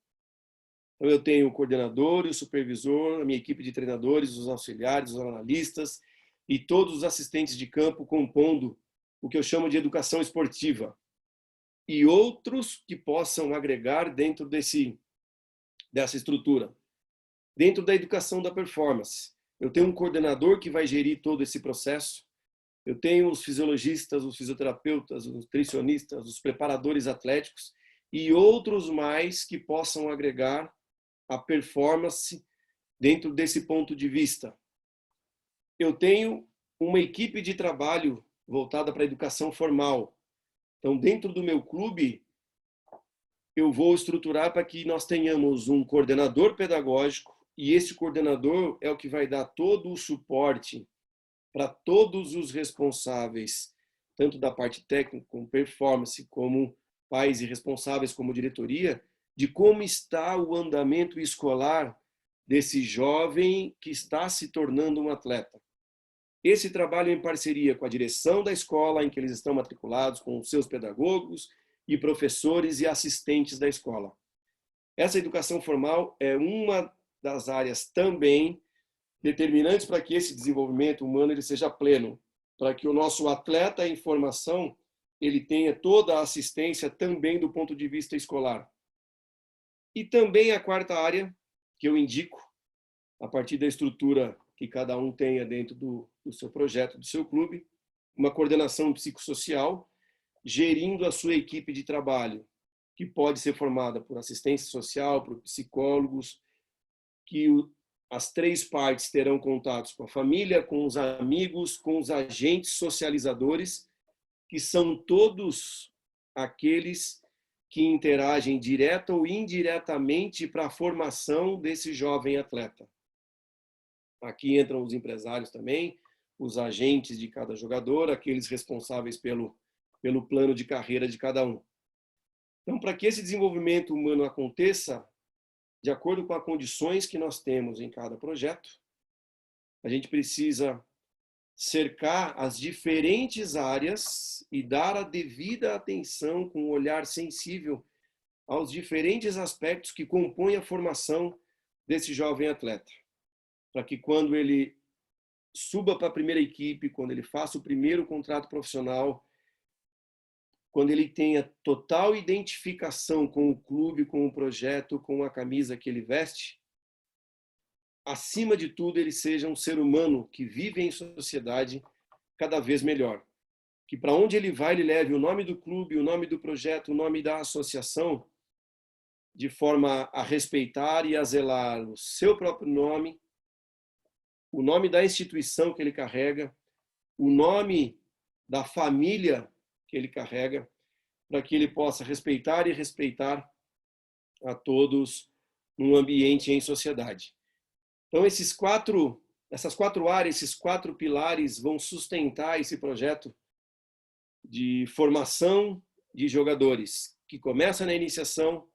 Então eu tenho o coordenador, o supervisor, a minha equipe de treinadores, os auxiliares, os analistas e todos os assistentes de campo compondo o que eu chamo de educação esportiva. E outros que possam agregar dentro dessa estrutura. Dentro da educação da performance, eu tenho um coordenador que vai gerir todo esse processo. Eu tenho os fisiologistas, os fisioterapeutas, os nutricionistas, os preparadores atléticos e outros mais que possam agregar a performance dentro desse ponto de vista. Eu tenho uma equipe de trabalho voltada para a educação formal. Então, dentro do meu clube, eu vou estruturar para que nós tenhamos um coordenador pedagógico, e esse coordenador é o que vai dar todo o suporte para todos os responsáveis, tanto da parte técnica, como performance, como pais e responsáveis, como diretoria, de como está o andamento escolar desse jovem que está se tornando um atleta. Esse trabalho em parceria com a direção da escola em que eles estão matriculados, com os seus pedagogos e professores e assistentes da escola. Essa educação formal é uma das áreas também determinantes para que esse desenvolvimento humano ele seja pleno, para que o nosso atleta em formação ele tenha toda a assistência também do ponto de vista escolar. E também a 4ª área que eu indico, a partir da estrutura que cada um tenha dentro do seu projeto, do seu clube, uma coordenação psicossocial, gerindo a sua equipe de trabalho, que pode ser formada por assistência social, por psicólogos, que as 3 partes terão contatos com a família, com os amigos, com os agentes socializadores, que são todos aqueles que interagem direta ou indiretamente para a formação desse jovem atleta. Aqui entram os empresários também, os agentes de cada jogador, aqueles responsáveis pelo plano de carreira de cada um. Então, para que esse desenvolvimento humano aconteça, de acordo com as condições que nós temos em cada projeto, a gente precisa cercar as diferentes áreas e dar a devida atenção com um olhar sensível aos diferentes aspectos que compõem a formação desse jovem atleta. Para que quando ele suba para a primeira equipe, quando ele faça o primeiro contrato profissional, quando ele tenha total identificação com o clube, com o projeto, com a camisa que ele veste, acima de tudo, ele seja um ser humano que vive em sociedade cada vez melhor. Que para onde ele vai, ele leve o nome do clube, o nome do projeto, o nome da associação, de forma a respeitar e a zelar o seu próprio nome, o nome da instituição que ele carrega, o nome da família que ele carrega, para que ele possa respeitar e respeitar a todos num ambiente em sociedade. Então, essas 4 áreas, esses 4 pilares vão sustentar esse projeto de formação de jogadores, que começa na iniciação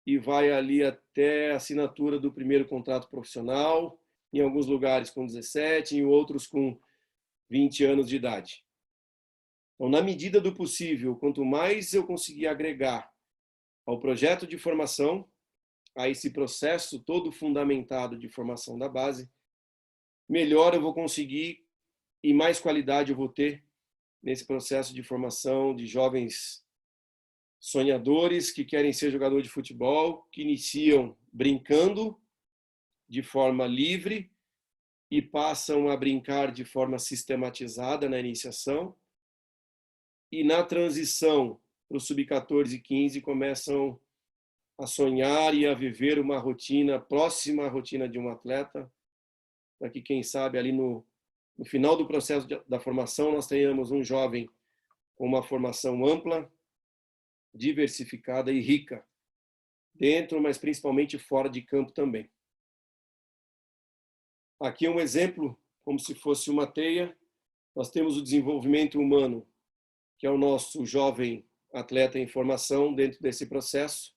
e vai ali até a assinatura do primeiro contrato profissional, em alguns lugares com 17, em outros com 20 anos de idade. Então, na medida do possível, quanto mais eu conseguir agregar ao projeto de formação, a esse processo todo fundamentado de formação da base, melhor eu vou conseguir e mais qualidade eu vou ter nesse processo de formação de jovens sonhadores que querem ser jogador de futebol, que iniciam brincando de forma livre, e passam a brincar de forma sistematizada na iniciação, e na transição para o sub-14 e 15 começam a sonhar e a viver uma rotina próxima à rotina de um atleta, para que, quem sabe, ali no final do processo da formação, nós tenhamos um jovem com uma formação ampla, diversificada e rica, dentro, mas principalmente fora de campo também. Aqui é um exemplo, como se fosse uma teia. Nós temos o desenvolvimento humano, que é o nosso jovem atleta em formação dentro desse processo,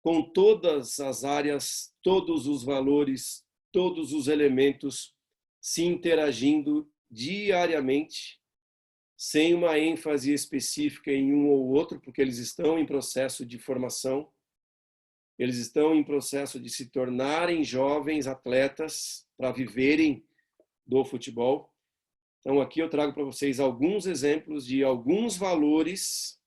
com todas as áreas, todos os valores, todos os elementos se interagindo diariamente, sem uma ênfase específica em um ou outro, porque eles estão em processo de formação, eles estão em processo de se tornarem jovens atletas para viverem do futebol. Então, aqui eu trago para vocês alguns exemplos de alguns valores,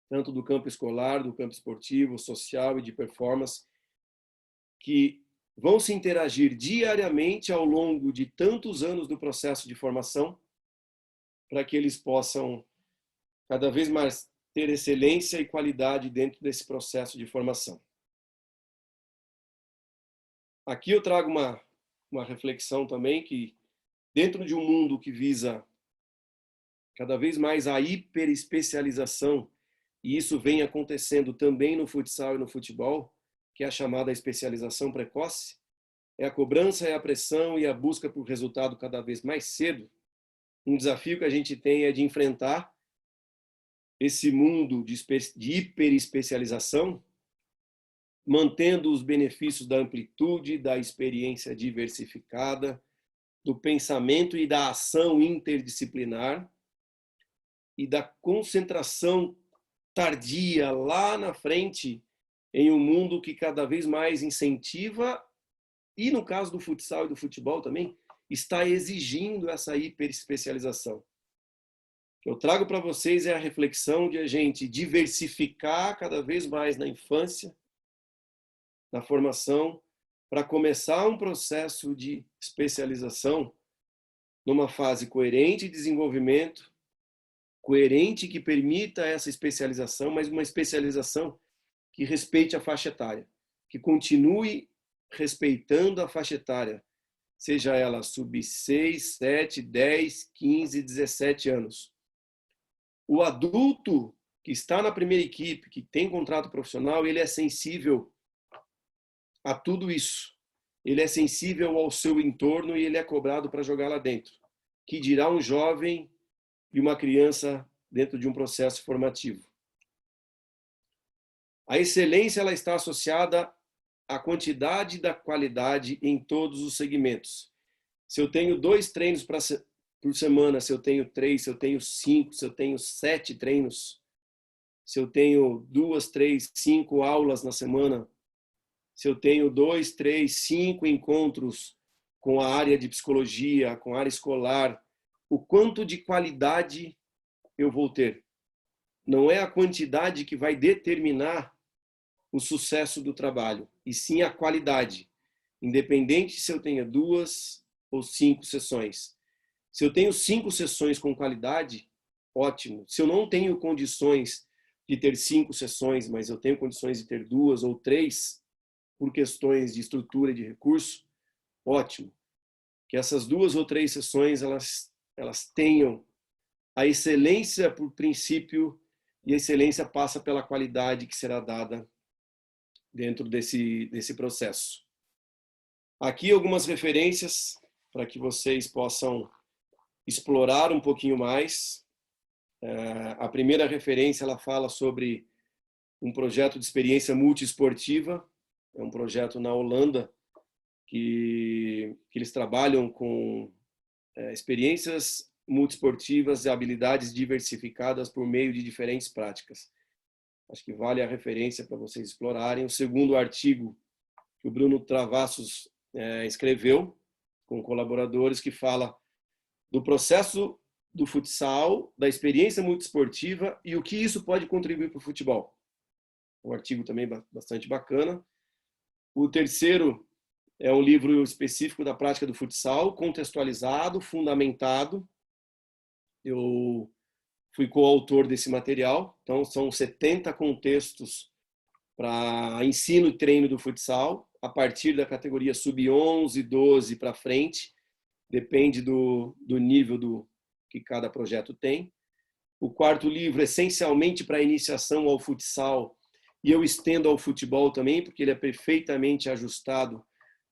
tanto do campo escolar, do campo esportivo, social e de performance, que vão se interagir diariamente ao longo de tantos anos do processo de formação, para que eles possam cada vez mais ter excelência e qualidade dentro desse processo de formação. Aqui eu trago uma reflexão também, que dentro de um mundo que visa cada vez mais a hiperespecialização, e isso vem acontecendo também no futsal e no futebol, que é a chamada especialização precoce, é a cobrança, é a pressão e a busca por resultado cada vez mais cedo. Um desafio que a gente tem é de enfrentar esse mundo de hiperespecialização, mantendo os benefícios da amplitude, da experiência diversificada, do pensamento e da ação interdisciplinar e da concentração tardia lá na frente em um mundo que cada vez mais incentiva, e no caso do futsal e do futebol também, está exigindo essa hiperespecialização. O que eu trago para vocês é a reflexão de a gente diversificar cada vez mais na infância, na formação, para começar um processo de especialização numa fase coerente de desenvolvimento, coerente que permita essa especialização, mas uma especialização que respeite a faixa etária, que continue respeitando a faixa etária, seja ela sub 6, 7, 10, 15, 17 anos. O adulto que está na primeira equipe, que tem contrato profissional, ele é sensível a tudo isso. Ele é sensível ao seu entorno e ele é cobrado para jogar lá dentro. Que dirá um jovem e uma criança dentro de um processo formativo. A excelência ela está associada à quantidade da qualidade em todos os segmentos. Se eu tenho 2 treinos por semana, se eu tenho 3, se eu tenho 5, se eu tenho 7 treinos, se eu tenho 2, 3, 5 aulas na semana, se eu tenho 2, 3, 5 encontros com a área de psicologia, com a área escolar, o quanto de qualidade eu vou ter. Não é a quantidade que vai determinar o sucesso do trabalho, e sim a qualidade, independente se eu tenha 2 ou 5 sessões. Se eu tenho 5 sessões com qualidade, ótimo. Se eu não tenho condições de ter 5 sessões, mas eu tenho condições de ter 2 ou 3, por questões de estrutura e de recurso, ótimo. Que essas 2 ou 3 sessões elas tenham a excelência por princípio, e a excelência passa pela qualidade que será dada dentro desse processo. Aqui algumas referências para que vocês possam explorar um pouquinho mais. A primeira referência ela fala sobre um projeto de experiência multiesportiva, é um projeto na Holanda que eles trabalham com experiências multiesportivas e habilidades diversificadas por meio de diferentes práticas. Acho que vale a referência para vocês explorarem. O segundo artigo que o Bruno Travassos escreveu com colaboradores, que fala do processo do futsal, da experiência multiesportiva e o que isso pode contribuir para o futebol. Um artigo também bastante bacana. O terceiro É um livro específico da prática do futsal, contextualizado, fundamentado. Eu fui coautor desse material, então são 70 contextos para ensino e treino do futsal, a partir da categoria sub-11, 12 para frente, depende do nível que cada projeto tem. O quarto livro, essencialmente para iniciação ao futsal, e eu estendo ao futebol também, porque ele é perfeitamente ajustado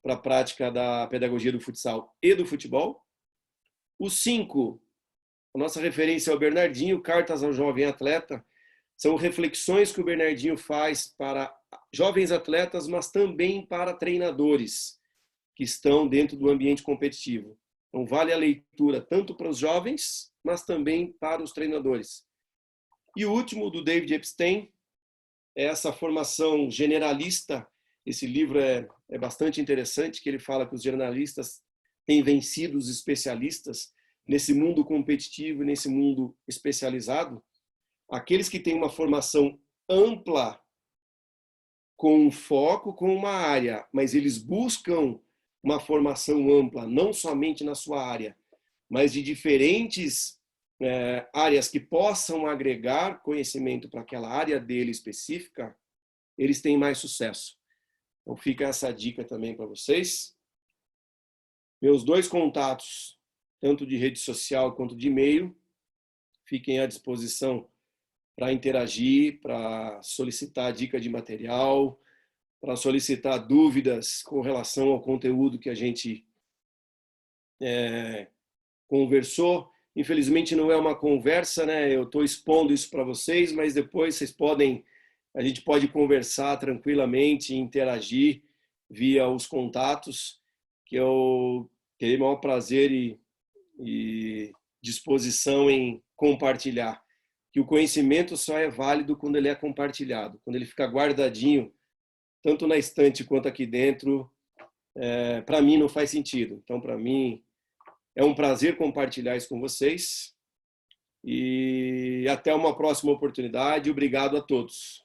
para a prática da pedagogia do futsal e do futebol. O 5, a nossa referência é o Bernardinho, Cartas ao Jovem Atleta. São reflexões que o Bernardinho faz para jovens atletas, mas também para treinadores que estão dentro do ambiente competitivo. Então, vale a leitura tanto para os jovens, mas também para os treinadores. E o último, do David Epstein, é essa formação generalista. Esse livro é bastante interessante, que ele fala que os jornalistas têm vencido os especialistas nesse mundo competitivo, nesse mundo especializado. Aqueles que têm uma formação ampla, com um foco, com uma área, mas eles buscam uma formação ampla, não somente na sua área, mas de diferentes áreas que possam agregar conhecimento para aquela área dele específica, eles têm mais sucesso. Então fica essa dica também para vocês. Meus 2 contatos, tanto de rede social quanto de e-mail, fiquem à disposição para interagir, para solicitar dica de material, para solicitar dúvidas com relação ao conteúdo que a gente conversou. Infelizmente não é uma conversa, né? Eu estou expondo isso para vocês, mas depois a gente pode conversar tranquilamente, interagir via os contatos, que eu terei o maior prazer e disposição em compartilhar. Que o conhecimento só é válido quando ele é compartilhado, quando ele fica guardadinho, tanto na estante quanto aqui dentro, para mim não faz sentido. Então, para mim, é um prazer compartilhar isso com vocês. E até uma próxima oportunidade. Obrigado a todos.